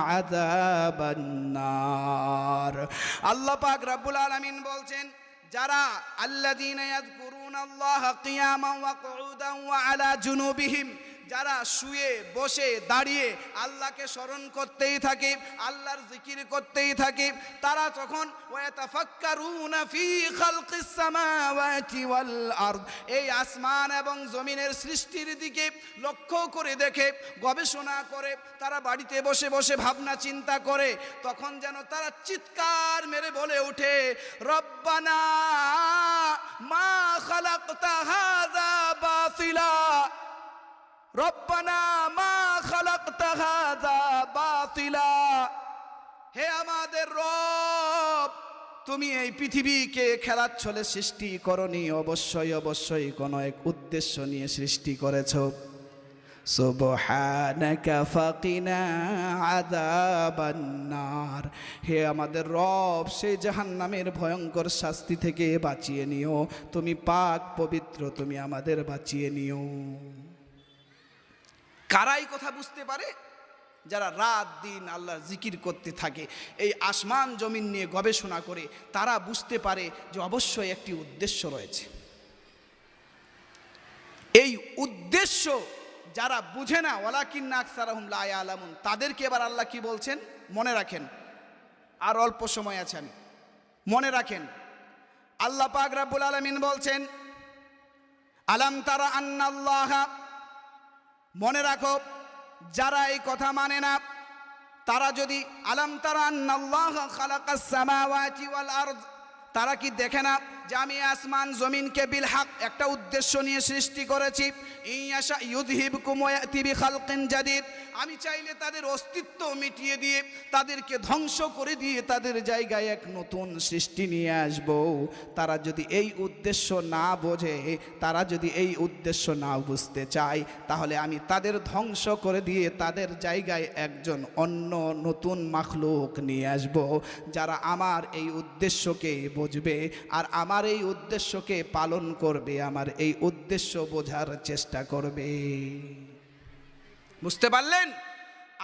عذاب النار। আল্লাহ পাক রব্বুল আলামিন বলছেন, যারা আল্লাযীনা ইয়াযকুরুনাল্লাহা কিয়ামান ওয়া কুউদান ওয়া আলা জুনুবিহিম, যারা শুয়ে বসে দাঁড়িয়ে আল্লাহকে স্মরণ করতেই থাকে, আল্লাহর জিকির করতেই থাকে, তারা তখন ওয়াতাফাক্কারুনা ফি খালকিস সামাওয়াতি ওয়াল আরদ, এই আসমান এবং জমিনের সৃষ্টির দিকে লক্ষ্য করে দেখে, গবেষণা করে, তারা বাড়িতে বসে বসে ভাবনা চিন্তা করে, তখন যেন তারা চিৎকার মেরে বলে ওঠে, রব্বানা মা খালাকতা হাযা বাতিলা, রব্বানা মা খালাকতা হাযা বাতিলা, হে আমাদের রব, তুমি এই পৃথিবীকে খেলার ছলে সৃষ্টি করনি, অবশ্যই অবশ্যই কোনো এক উদ্দেশ্য নিয়ে সৃষ্টি করেছো। সুবহানাকা ফাকিনা আযাবান নার, হে আমাদের রব, সেই জাহান্নামের ভয়ঙ্কর শাস্তি থেকে বাঁচিয়ে নিও, তুমি পাক পবিত্র, তুমি আমাদের বাঁচিয়ে নিও। কারাই কথা বুঝতে পারে? যারা রাত দিন আল্লাহর জিকির করতে থাকে, এই আসমান জমিন নিয়ে গবেষণা করে, তারা বুঝতে পারে যে অবশ্যই একটি উদ্দেশ্য রয়েছে। এই উদ্দেশ্য যারা বুঝে না, ওয়ালাকিন্না আকসারাহুম লা ইয়ালামুন, তাদেরকে এবার আল্লাহ কি বলছেন মনে রাখেন, আর অল্প সময় আছে, আমি মনে রাখেন আল্লাহ পাক রব্বুল আলামিন বলছেন আলাম তারা আন্নাল্লাহ, মনে রাখো যারা এই কথা মানে না তারা যদি আলাম তারা আন্নাল্লাহ খালাকাস সামাওয়াতি ওয়াল আরদ, তারা কি দেখে না যে আমি আসমান জমিনকে বিল হক একটা উদ্দেশ্য নিয়ে সৃষ্টি করেছি। ইয়াশা ইউযহিবকুম ওয়া ইয়াতি বিখালকিন জাদীদ, আমি চাইলে তাদের অস্তিত্ব মিটিয়ে দিয়ে তাদেরকে ধ্বংস করে দিয়ে তাদের জায়গায় এক নতুন সৃষ্টি নিয়ে আসব। তারা যদি এই উদ্দেশ্য না বোঝে, তারা যদি এই উদ্দেশ্য না বুঝতে চায়, তাহলে আমি তাদের ধ্বংস করে দিয়ে তাদের জায়গায় একজন অন্য নতুন মাখলুক নিয়ে আসব, যারা আমার এই উদ্দেশ্যকে বুঝবে আর আমার এই উদ্দেশ্যকে পালন করবে, আমার এই উদ্দেশ্য বোঝার চেষ্টা করবে। বুঝতে পারলেন?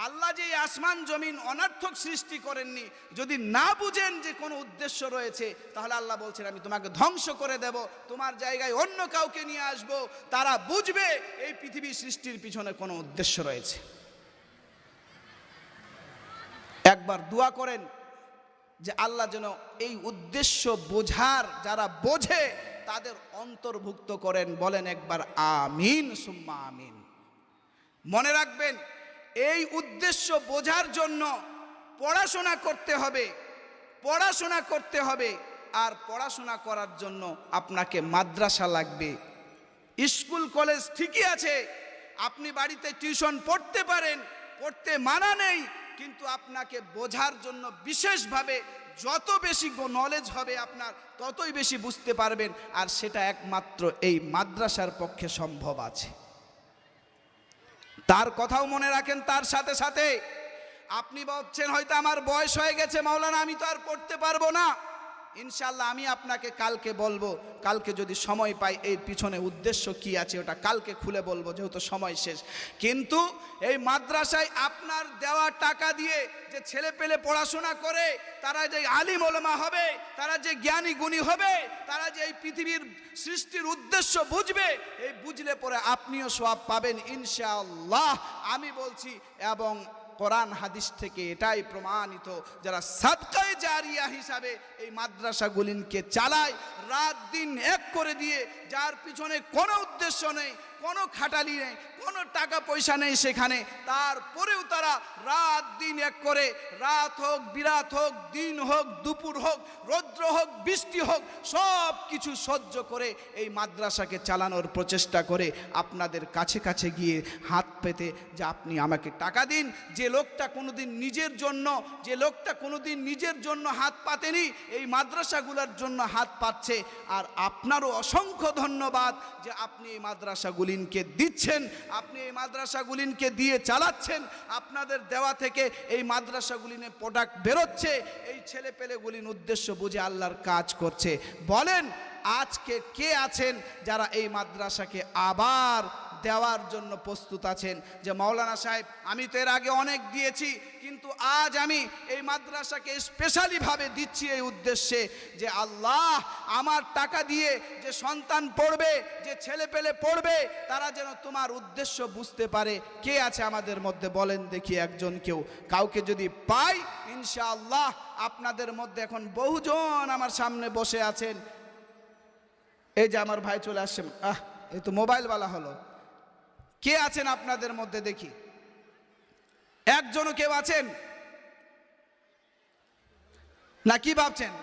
আল্লাহ যে আসমান জমিন অনর্থক সৃষ্টি করেননি, যদি না বুঝেন যে কোনো উদ্দেশ্য রয়েছে, তাহলে আল্লাহ বলছেন আমি তোমাকে ধ্বংস করে দেব, তোমার জায়গায় অন্য কাউকে নিয়ে আসব, তারা বুঝবে এই পৃথিবী সৃষ্টির পিছনে কোনো উদ্দেশ্য রয়েছে। একবার দোয়া করেন যে আল্লাহ যেন এই উদ্দেশ্য বোঝার, যারা বোঝে তাদের অন্তর্ভুক্ত করেন। বলেন একবার আমিন সুম্মা আমিন। মনে রাখবেন এই উদ্দেশ্য বোঝার জন্য পড়াশোনা করতে হবে, পড়াশোনা করতে হবে। আর পড়াশোনা করার জন্য আপনাকে মাদ্রাসা লাগবে। স্কুল কলেজ ঠিকই আছে, আপনি বাড়িতে টিউশন পড়তে পারেন, পড়তে মানা নেই, কিন্তু আপনাকে বোঝার জন্য বিশেষভাবে যত বেশি নলেজ হবে আপনার, ততই বেশি বুঝতে পারবেন। আর সেটা একমাত্র এই মাদ্রাসার পক্ষে সম্ভব আছে। তার কথাও মনে রাখেন। তার সাথে সাথে আপনি ভাবছেন হয়তো আমার বয়স হয়ে গেছে মাওলানা, আমি তো আর পড়তে পারবো না। ইনশাআল্লাহ আমি আপনাকে কালকে বলবো, কালকে যদি সময় পাই এর পিছনে উদ্দেশ্য কি আছে ওটা কালকে খুলে বলবো, যেহেতু সময় শেষ। কিন্তু এই মাদ্রাসায় আপনার দেওয়া টাকা দিয়ে যে ছেলে পেলে পড়াশোনা করে, তারা যে আলিম ওলামা হবে, তারা যে জ্ঞানী গুণী হবে, তারা যে এই পৃথিবীর সৃষ্টির উদ্দেশ্য বুঝবে, এই বুঝলে পরে আপনিও সওয়াব পাবেন ইনশাআল্লাহ আমি বলছি। এবং কোরআন হাদিস থেকে এটাই প্রমাণিত, যারা সাদকায়ে জারিয়া হিসাবে এই মাদ্রাসাগুলিকে চালায়, রাত দিন এক করে দিয়ে, যার পিছনে কোনো উদ্দেশ্য নেই, কোনো খাটালি নেই, কোনো টাকা পয়সা নেই সেখানে, তারপরেও তারা রাত দিন এক করে, রাত হোক বিরাত হোক, দিন হোক দুপুর হোক, রৌদ্র হোক বৃষ্টি হোক, সব কিছু সহ্য করে এই মাদ্রাসাকে চালানোর প্রচেষ্টা করে আপনাদের কাছে কাছে গিয়ে হাত পেতে যে আপনি আমাকে টাকা দিন। যে লোকটা কোনোদিন নিজের জন্য হাত পাতেনি, এই মাদ্রাসাগুলোর জন্য হাত পাচ্ছে। আর আপনারও অসংখ্য ধন্যবাদ যে আপনি এই মাদ্রাসাগুলিকে দিচ্ছেন, আপনি এই মাদ্রাসাগুলিকে দিয়ে চালাচ্ছেন। আপনাদের দেওয়া থেকে এই মাদ্রাসাগুলিনে প্রোডাক্ট বেরোচ্ছে, এই ছেলে পেলেগুলির উদ্দেশ্য বুঝে আল্লাহর কাজ করছে। বলেন আজকে কে আছেন যারা এই মাদ্রাসাকে আবার দেওয়ার জন্য প্রস্তুত আছেন? যে মাওলানা সাহেব আমি তো এর আগে অনেক দিয়েছি, কিন্তু আজ আমি এই মাদ্রাসাকে স্পেশালিভাবে দিচ্ছি এই উদ্দেশ্যে যে আল্লাহ আমার টাকা দিয়ে যে সন্তান পড়বে, যে ছেলে পেলে পড়বে, তারা যেন তোমার উদ্দেশ্য বুঝতে পারে। কে আছে আমাদের মধ্যে? বলেন দেখি একজন কেউ। কাউকে যদি পাই ইনশাআল্লাহ আপনাদের মধ্যে এখন বহুজন আমার সামনে বসে আছেন। এই যে আমার ভাই চলে আসছেন, এই তো মোবাইলওয়ালা হলো। কে আছেন আপনাদের মধ্যে দেখি? একজনও কেউ আছেন না? কি ভাবছেন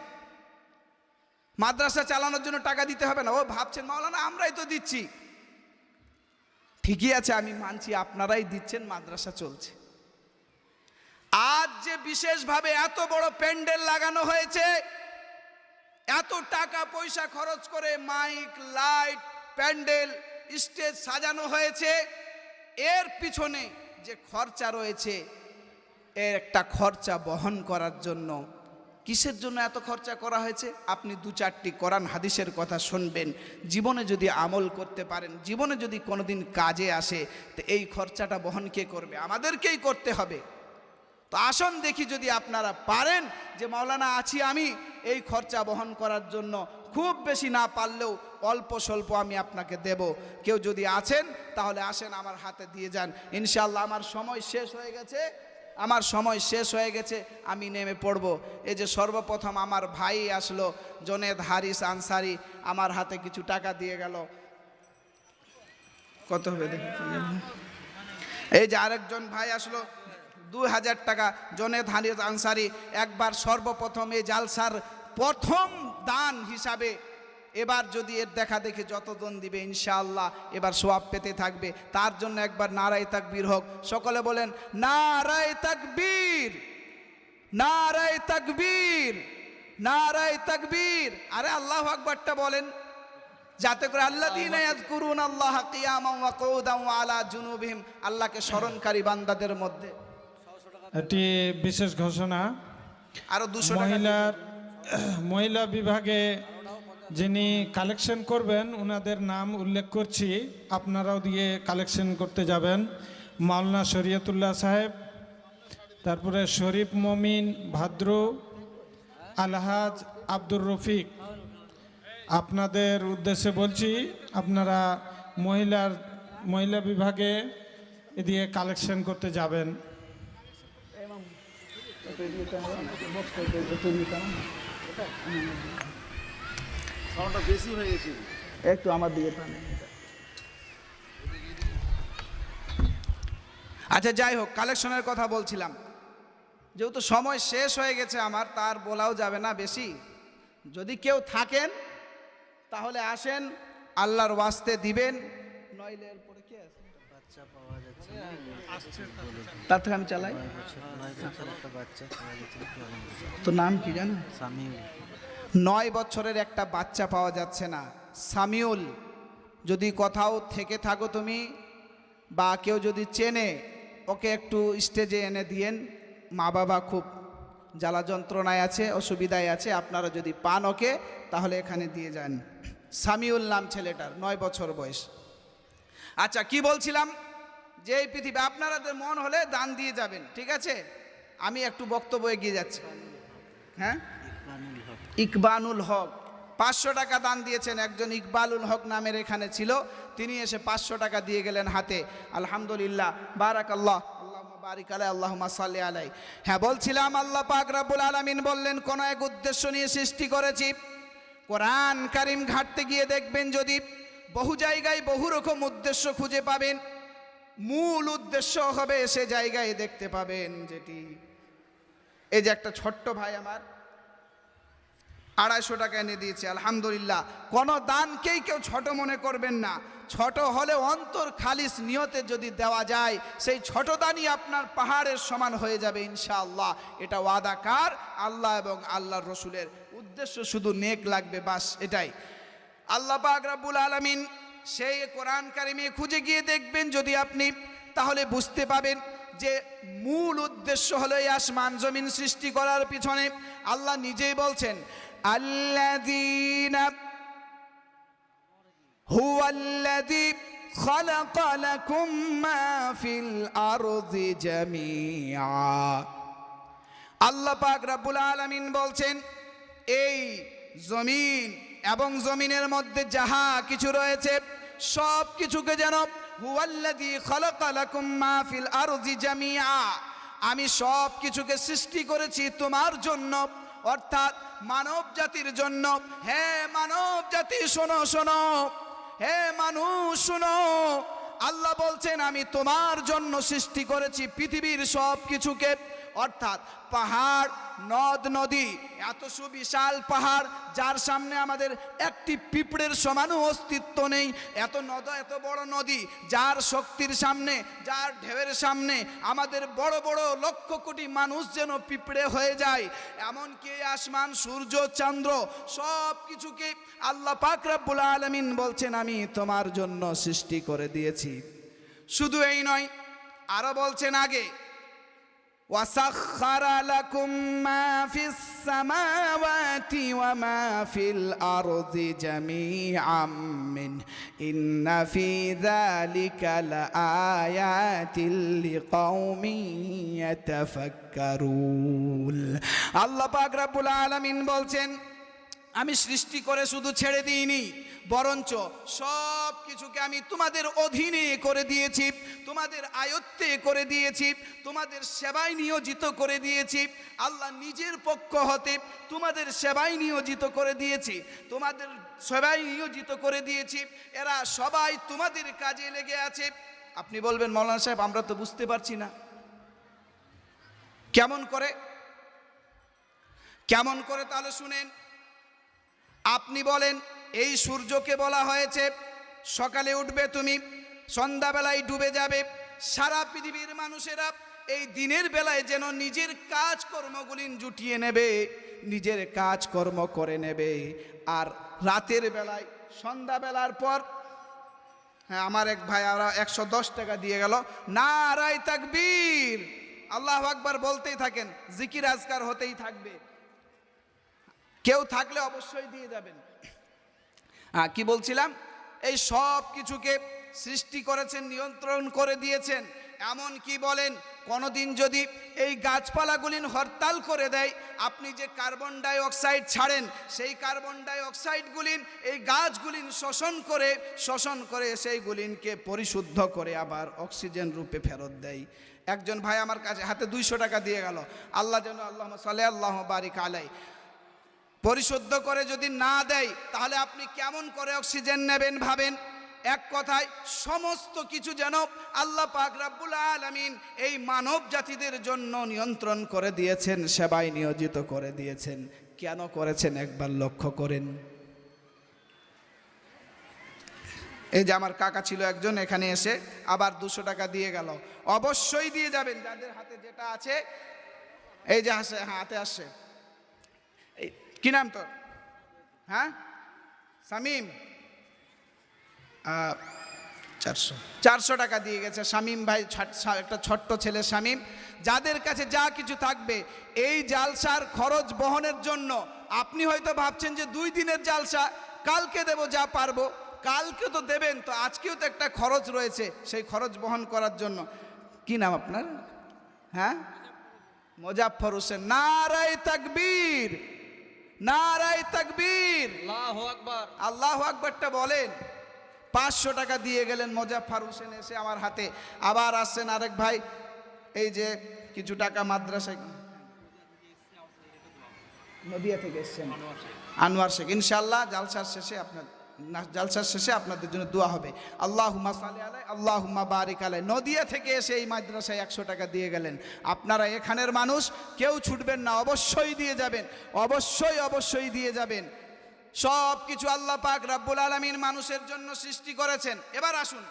মাদ্রাসা চালানোর জন্য টাকা দিতে হবে না? ও ভাবছেন মাওলানা আমরাই তো দিচ্ছি। ঠিকই আছে, আমি মানছি আপনারাই দিচ্ছেন, মাদ্রাসা চলছে। আজ যে বিশেষভাবে এত বড় প্যান্ডেল লাগানো হয়েছে, এত টাকা পয়সা খরচ করে মাইক লাইট প্যান্ডেল স্টেজ সাজানো হয়েছে, এর পিছনে যে খরচা রয়েছে, এর একটা খরচা বহন করার জন্য। কিসের জন্য এত খরচা করা হয়েছে? আপনি দু চারটি কোরআন হাদিসের কথা শুনবেন, জীবনে যদি আমল করতে পারেন, জীবনে যদি কোনোদিন কাজে আসে, তো এই খরচাটা বহন কে করবে? আমাদেরকেই করতে হবে। তো আসুন দেখি যদি আপনারা পারেন যে মাওলানা আছি আমি এই খরচা বহন করার জন্য, খুব বেশি না পারলেও অল্প স্বল্প আমি আপনাকে দেব। কেউ যদি আছেন তাহলে আসেন আমার হাতে দিয়ে যান। ইনশাআল্লাহ আমার সময় শেষ হয়ে গেছে। আমার সময় শেষ হয়ে গেছে, আমি নেমে পড়ব। এই যে সর্বপ্রথম আমার ভাই আসলো জনেদ হারিস আনসারি, আমার হাতে কিছু টাকা দিয়ে গেল। কত হবে দেখি। এই যে আরেকজন ভাই আসলো 2000 টাকা, জনেদ হারিস আনসারি। একবার সর্বপ্রথম এই জালসার প্রথম দান হিসাবে, এবার যদি এর দেখা দেখে যতজন দিবে ইনশাআল্লাহ এবার সওয়াব পেতে থাকবে। তার জন্য একবার নারায়ে তাকবীর হোক। সকলে বলেন নারায়ে তাকবীর, নারায়ে তাকবীর, নারায়ে তাকবীর। আরে আল্লাহু আকবারটা বলেন, যাতে করে আল্লাযীনা ইয়াযকুরুনাল্লাহা কিয়ামান ওয়া কুউদান ওয়া আলা জুনুবিহিম, আল্লাহকে স্মরণকারী বান্দাদের মধ্যে। এটি বিশেষ ঘোষণা। আরো 200 টাকা মহিলা বিভাগে যিনি কালেকশন করবেন ওনাদের নাম উল্লেখ করছি, আপনারাও দিয়ে কালেকশন করতে যাবেন। মাওলানা শরীয়তুল্লাহ সাহেব, তারপরে শরীফ মমিন ভাদ্রু, আলহাজ আব্দুর রফিক। আপনাদের উদ্দেশ্যে বলছি, আপনারা মহিলা বিভাগে দিয়ে কালেকশন করতে যাবেন। একটু আমার দিকে টানেন। আচ্ছা যাই হোক, কালেকশনের কথা বলছিলাম। যেহেতু সময় শেষ হয়ে গেছে আমার, তার বলাও যাবে না বেশি। যদি কেউ থাকেন তাহলে আসেন, আল্লাহর ওয়াস্তে দিবেন, নইলে এরপরে কে আছে? বাচ্চা পাওয়া যাচ্ছে না, তার থেকে আমি চালাই। 9 বছরের একটা বাচ্চা পাওয়া যাচ্ছে না। তো নাম কি জানো? সামিউল। 9 বছরের একটা বাচ্চা পাওয়া যাচ্ছে না, সামিউল। যদি কোথাও থেকে থাকো তুমি বা কেউ যদি চেনে, ওকে একটু স্টেজে এনে দিয়েন। মা বাবা খুব জ্বালা যন্ত্রণায় আছে, অসুবিধায় আছে, আপনারা যদি পান ওকে তাহলে এখানে দিয়ে যান। সামিউল নাম ছেলেটার, 9 বছর বয়স। আচ্ছা কি বলছিলাম, যে এই পৃথিবী আপনাদের মন হলে দান দিয়ে যাবেন, ঠিক আছে? আমি একটু বক্তব্য এগিয়ে যাচ্ছি। হ্যাঁ, ইকবানুল হক 500 টাকা দান দিয়েছেন। একজন ইকবালুল হক নামের এখানে ছিল, তিনি এসে 500 টাকা দিয়ে গেলেন হাতে। আলহামদুলিল্লাহ, বারাকাল্লাহ, আল্লাহুম্মা বারিক আলাইহি, আল্লাহুম্মা সাল্লি আলাইহি। হ্যাঁ বলছিলাম, আল্লাহ পাক রব্বুল আলামিন বললেন, কোন এক উদ্দেশ্য নিয়ে সৃষ্টি করেছি। কোরআন কারীম ঘাঁটতে গিয়ে দেখবেন, যদি বহু জায়গায় বহু রকম উদ্দেশ্য খুঁজে পাবেন, মূল উদ্দেশ্য হবে সে জায়গায় দেখতে পাবেন যেটি, এই যে একটা ছোট্ট ভাই আমার 250 টাকা এনে দিয়েছে। আলহামদুলিল্লাহ, কোনো দানকেই কেউ ছোট মনে করবেন না। ছোট হলে অন্তর খালিস নিয়তে যদি দেওয়া যায়, সেই ছোট দানই আপনার পাহাড়ের সমান হয়ে যাবে ইনশাআল্লাহ। এটা ওয়াদাকার আল্লাহ এবং আল্লাহর রসুলের। উদ্দেশ্য শুধু নেক লাগবে, বাস এটাই। আল্লাহ পাক রব্বুল আলামিন সেই কোরআন কারিমে খুঁজে গিয়ে দেখবেন যদি আপনি, তাহলে বুঝতে পাবেন যে মূল উদ্দেশ্য হলো এই আসমান জমিন সৃষ্টি করার পিছনে। আল্লাহ নিজেই বলছেন, আল্লাযীনা হুয়াল্লাযী খালাকা লাকুম মা ফিল আরদি জামিআ। আল্লাহ পাক রব্বুল আলামিন বলছেন, এই জমিন এবং জমিনের মধ্যে যাহা কিছু রয়েছে সব কিছুকে যেন, হুয়াল্লাযী খালাকা লাকুম মা ফিল আরদি জামিআ, আমি সব কিছুকে সৃষ্টি করেছি তোমার জন্য, অর্থাৎ মানব জাতির জন্য। হে মানব জাতি শোনো শোনো, হে মানুষ শোনো, আল্লাহ বলছেন আমি তোমার জন্য সৃষ্টি করেছি পৃথিবীর সব কিছুকে। অর্থাৎ পাহাড়, নদ নদী, এত সুবিশাল পাহাড় যার সামনে আমাদের একটি পিঁপড়ের সমানও অস্তিত্ব নেই। এত বড় নদী যার শক্তির সামনে, যার ঢেউয়ের সামনে আমাদের বড় বড় লক্ষ কোটি মানুষ যেন পিঁপড়ে হয়ে যায়। এমনকি আসমান, সূর্য, চন্দ্র সব কিছুকে আল্লাহ পাক রব্বুল আলামিন বলছেন আমি তোমার জন্য সৃষ্টি করে দিয়েছি। শুধু এই নয়, আরো বলছেন আগে, وَسَخَّرَ لَكُم مَّا فِي السَّمَاوَاتِ وَمَا فِي الْأَرْضِ جَمِيعًا مِّنْهُ إِنَّ فِي ذَلِكَ لَآيَاتٍ لِقَوْمٍ يَتَفَكَّرُونَ। আল্লাহ পাক রব্বুল আলামিন বলছেন, আমি সৃষ্টি করে শুধু ছেড়ে দিইনি, বরঞ্চ সব কিছুকে আমি তোমাদের অধীনে করে দিয়েছি, তোমাদের আয়ত্তে করে দিয়েছি, তোমাদের সেবায় নিয়োজিত করে দিয়েছি। আল্লাহ নিজের পক্ষ হতে তোমাদের সেবায় নিয়োজিত করে দিয়েছি, তোমাদের সেবায় নিয়োজিত করে দিয়েছি। এরা সবাই তোমাদের কাজে লেগে আছে। আপনি বলবেন মাওলানা সাহেব আমরা তো বুঝতে পারছি না, কেমন করে তাহলে শুনেন। আপনি বলেন এই সূর্যকে বলা হয়েছে সকালে উঠবে তুমি, সন্ধ্যাবেলায় ডুবে যাবে। সারা পৃথিবীর মানুষেরা এই দিনের বেলায় যেন নিজের কাজকর্মগুলি জুটিয়ে নেবে, নিজের কাজকর্ম করে নেবে, আর রাতের বেলায় সন্ধ্যাবেলার পর, হ্যাঁ আমার এক ভাই আমরা 110 টাকা দিয়ে গেল, নারায়ে তাকবীর আল্লাহু আকবার বলতেই থাকেন, জিকির আজকার হতেই থাকবে। কেউ থাকলে অবশ্যই দিয়ে যাবেন। কি বলছিলাম, এই সব কিছুকে সৃষ্টি করেছেন, নিয়ন্ত্রণ করে দিয়েছেন। এমন কি বলেন কোনোদিন যদি এই গাছপালাগুলি হরতাল করে দেয়, আপনি যে কার্বন ডাই অক্সাইড ছাড়েন সেই কার্বন ডাই অক্সাইডগুলি এই গাছগুলি শোষণ করে সেইগুলিকে পরিশুদ্ধ করে আবার অক্সিজেন রূপে ফেরত দেয়। একজন ভাই আমার কাছে হাতে 200 টাকা দিয়ে গেল, আল্লাহ যেন আল্লাহুম্মা সাল্লি আল্লাহু বারিক আলাই, পরিশুদ্ধ করে যদি না দেয় তাহলে আপনি কেমন করে অক্সিজেন নেবেন ভাবেন। এক কথায় সমস্ত কিছু যেন আল্লাহ পাক রব্বুল আলামিন এই মানব জাতিদের জন্য নিয়ন্ত্রণ করে দিয়েছেন, সেবায় নিয়োজিত করে দিয়েছেন। কেন করেছেন একবার লক্ষ্য করেন। এই যে আমার কাকা ছিল একজন, এখানে এসে আবার 200 টাকা দিয়ে গেল। অবশ্যই দিয়ে যাবেন, যাদের হাতে যেটা আছে। এই যে হাতে আসছে, এই কি নাম তোর? হ্যাঁ শামীম, 400 টাকা দিয়ে গেছে শামীম ভাই, একটা ছোট্ট ছেলে শামীম। যাদের কাছে যা কিছু থাকবে এই জালসার খরচ বহনের জন্য, আপনি হয়তো ভাবছেন যে 2 দিনের জালসা, কালকে দেব যা পারবো, কালকে তো দেবেন, তো আজকেও তো একটা খরচ রয়েছে, সেই খরচ বহন করার জন্য। কি নাম আপনার? হ্যাঁ মোজাফফর হোসেন। নারায়ে তাকবীর, নারায়ে তাকবীর, আল্লাহু আকবার। আল্লাহু আকবারটা বলেন। 500 টাকা দিয়ে গেলেন মোজাফফর হোসেন এসে আমার হাতে। আবার আসছেন আরেক ভাই, এই যে কিছু টাকা মাদ্রাসায়, নদিয়া থেকে এসছেন আনোয়ার শেখ। ইনশাআল্লাহ জালসার শেষে আপনাদের জন্য দোয়া হবে। আল্লাহুম্মা সাল্লি আলাই আল্লাহুম্মা বারিক আলাই। নদিয়া থেকে এসে এই মাদ্রাসায় 100 টাকা দিয়ে গেলেন। আপনারা এখানের মানুষ, কেউ ছুটবেন না, অবশ্যই দিয়ে যাবেন, অবশ্যই দিয়ে যাবেন। সব কিছু আল্লাহ পাক রব্বুল আলামিন মানুষের জন্য সৃষ্টি করেছেন। এবার আসুন,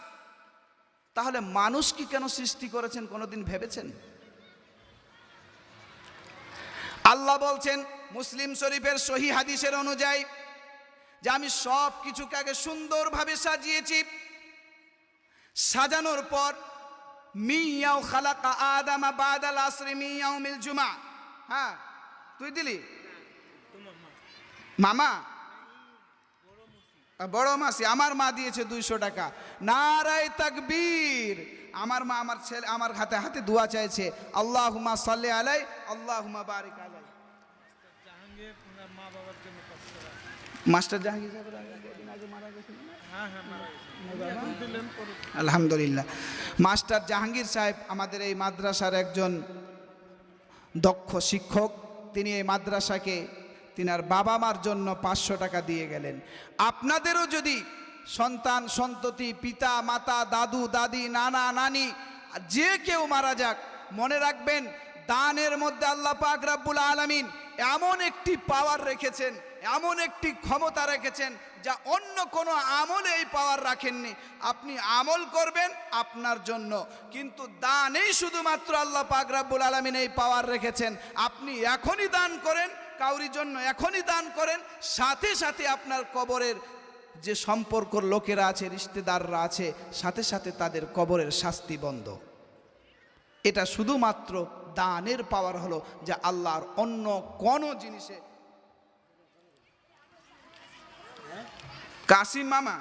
তাহলে মানুষ কি কেন সৃষ্টি করেছেন কোনোদিন ভেবেছেন? আল্লাহ বলছেন মুসলিম শরীফের সহিহ হাদিসের অনুযায়ী যে আমি সব কিছুকে আগে সুন্দরভাবে সাজিয়েছি, সাজানোর পর মিয়াও খালাকা আদামা বাদাল আসরি মিয়াউমিল জুমা। হ্যাঁ তুই দিলি মামা, বড় মাসি, আমার মা দিয়েছে 200 টাকা। নারায়ে তাকবীর। আমার মা আমার ছেলে আমার হাতে হাতে দোয়া চাইছে, আল্লাহুম্মা সাল্লি আলাই আল্লাহুম্মা বারিক আলাই। মাস্টার জাহাঙ্গীর সাহেব আগে মারা গেছেন না? আলহামদুলিল্লাহ। মাস্টার জাহাঙ্গীর সাহেব আমাদের এই মাদ্রাসার একজন দক্ষ শিক্ষক। তিনি এই মাদ্রাসাকে তিনার বাবা মার জন্য 500 টাকা দিয়ে গেলেন। আপনাদেরও যদি সন্তান সন্ততি, পিতা মাতা, দাদু দাদি, নানা নানি, যে কেউ মারা যাক, মনে রাখবেন দানের মধ্যে আল্লাহ পাক রব্বুল আলামিন এমন একটি পাওয়ার রেখেছেন, এমন একটি ক্ষমতা রেখেছেন যা অন্য কোনো আমলে এই পাওয়ার রাখেননি। আপনি আমল করবেন আপনার জন্য, কিন্তু দানেই শুধুমাত্র আল্লাহ পাক রব্বুল আলামিন এই পাওয়ার রেখেছেন। আপনি এখনই দান করেন কাউরির জন্য, এখনই দান করেন, সাথে সাথে আপনার কবরের যে সম্পর্কর লোকেরা আছে, রিশতেদাররা আছে, সাথে সাথে তাদের কবরের শাস্তি বন্ধ। এটা শুধুমাত্র দানের পাওয়ার হলো, যা আল্লাহর অন্য কোনো জিনিসে। কাসিম মামা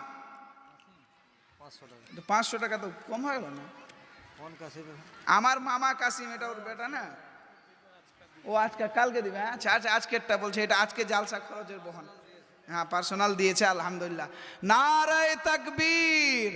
500 টাকা তো কম হয়ে গেল না? আমার মামা কাসিম, এটা ওর বেটা না, ও আজকে কালকে দিবে। আচ্ছা আজকেরটা বলছে, এটা আজকে জালসা খরচের বহন। হ্যাঁ পার্সোনাল দিয়েছে, আলহামদুলিল্লাহ। নারায়ে তাকবীর,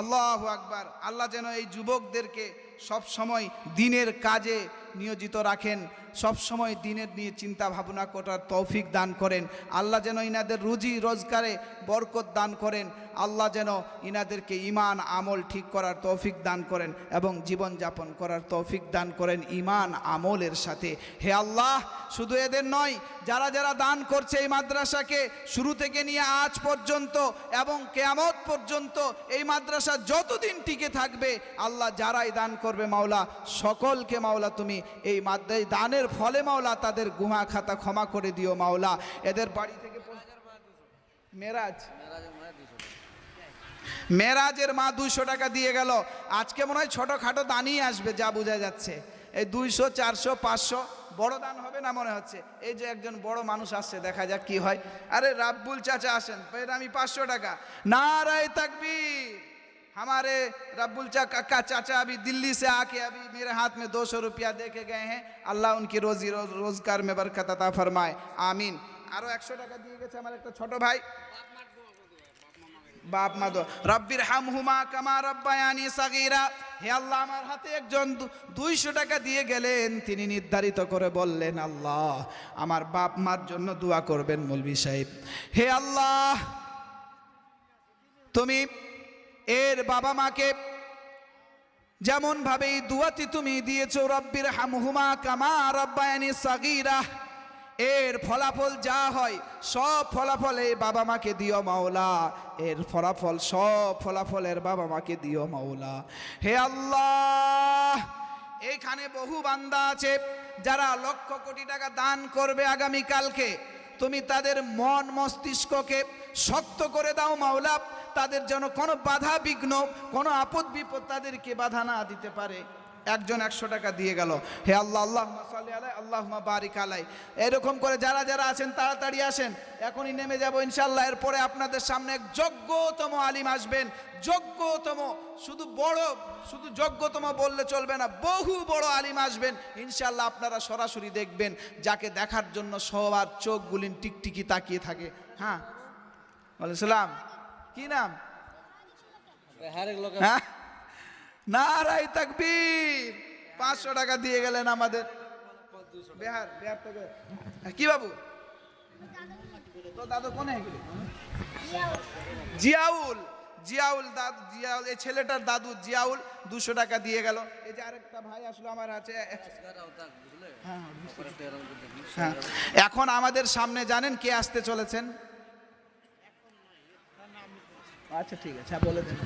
আল্লাহু আকবার। আল্লাহ যেন এই যুবকদেরকে সব সময় দিনের কাজে নিয়োজিত রাখেন, সব সময় দিনের নিয়ে চিন্তা ভাবনা করার তৌফিক দান করেন। আল্লাহ যেন ইনাদের রুজি রোজগারে বরকত দান করেন। আল্লাহ যেন ইনাদেরকে ঈমান আমল ঠিক করার তৌফিক দান করেন এবং জীবনযাপন করার তৌফিক দান করেন ঈমান আমলের সাথে। হে আল্লাহ, শুধু এদের নয়, যারা যারা দান করছে এই মাদ্রাসাকে শুরু থেকে নিয়ে আজ পর্যন্ত এবং কিয়ামত পর্যন্ত এই মাদ্রাসা যতদিন টিকে থাকবে, আল্লাহ যারাই দান করবে মাওলা, সকলকে মাওলা তুমি এই দানের ফলে মাওলা তাদের গুনাহ খাতা ক্ষমা করে দিও মাওলা। এদের বাড়ি থেকে মেরাজের মা 200 টাকা দিয়ে গেল। আজকে মনে হয় ছোটোখাটো দানই আসবে, যা বোঝা যাচ্ছে। এই 200, 400, 500 বড় দান হবে না মনে হচ্ছে। এই যে একজন বড় মানুষ আসছে, দেখা যাক কি হয়। আরে রাব্বুল চাচা আসেন, আমি 500 টাকা। नारे तकबीर। हमारे रब्बुल चाचा अभी दिल्ली से आके अभी मेरे हाथ में 200 रुपया दे के गए हैं। अल्लाह उनकी रोजी रोजगार में बरकत अता फरमाए, आमीन। आरो 100 টাকা দিয়ে গেছে আমার একটা ছোট ভাই। বাপ মা দো রব্বির হামহুমা কামা রব্বায়ানি সাগীরা। হে আল্লাহ, আমার হাতে একজন 200 টাকা দিয়ে গেলেন, তিনি নির্ধারিত করে বললেন, আল্লাহ আমার বাপ মার জন্য দোয়া করবেন মৌলভী সাহেব। হে আল্লাহ, তুমি এর বাবা মাকে যেমন ভাবে এই দুয়াটি তুমি দিয়েছো, রব্বির হামহুমা কামা রব্বায়ানি সাগীরা, এর ফলাফল যা হয় সব ফলাফল এই বাবা মাকে দিও মাওলা। এর ফলাফল সব ফলাফলের বাবা মাকে দিও মাওলা। হে আল্লাহ, এইখানে বহু বান্দা আছে যারা লক্ষ কোটি টাকা দান করবে আগামীকালকে। তুমি তাদের মন মস্তিষ্ককে শক্ত করে দাও মাওলা, তাদের যেন কোনো বাধা বিঘ্ন, কোনো আপদ বিপদ তাদেরকে বাধা না দিতে পারে। একজন 100 টাকা দিয়ে গেল। হে আল্লাহ, আল্লাহুম্মা সাল্লি আলাই, আল্লাহুম্মা বারিক আলাই। এরকম করে যারা যারা আছেন তাড়াতাড়ি আসেন, এখনই নেমে যাব ইনশাআল্লাহ। এরপরে আপনাদের সামনে এক যোগ্যতম আলিম আসবেন, যোগ্যতম, শুধু যোগ্যতম বললে চলবে না, বহু বড় আলিম আসবেন ইনশাআল্লাহ। আপনারা সরাসরি দেখবেন, যাকে দেখার জন্য সবার চোখগুলি টিকটিকি তাকিয়ে থাকে। হ্যাঁ ওয়ালাইকুম সালাম, কি নাম? হ্যাঁ, নারায়ে তাকবীর। 500 টাকা দিয়ে গেলেন আমাদের বিহার থেকে। কি বাবু তো দাদু কোনে গেল? জিয়াউল দাদু, জিয়াউল এই ছেলেটার দাদু জিয়াউল 200 টাকা দিয়ে গেল। এই যে আরেকটা ভাই আসলো আমার আছে। হ্যাঁ, এখন আমাদের সামনে জানেন কে আসতে চলেছেন? আচ্ছা ঠিক আছে, বলে দেন।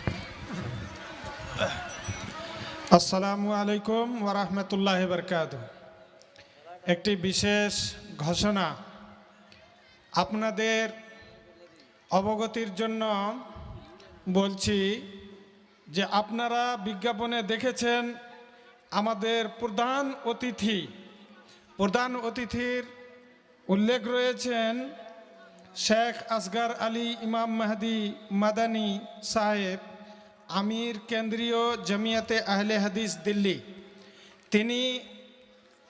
আসসালামু আলাইকুম ওয়া রাহমাতুল্লাহি ওয়া বারাকাতুহু। একটি বিশেষ ঘোষণা আপনাদের অবগতির জন্য বলছি যে আপনারা বিজ্ঞাপনে দেখেছেন আমাদের প্রধান অতিথির উল্লেখ রয়েছেন শেখ আসগর আলী ইমাম মেহদি মাদানী সাহেব, আমির কেন্দ্রীয় জমিয়তে আহলে হাদিস দিল্লি। তিনি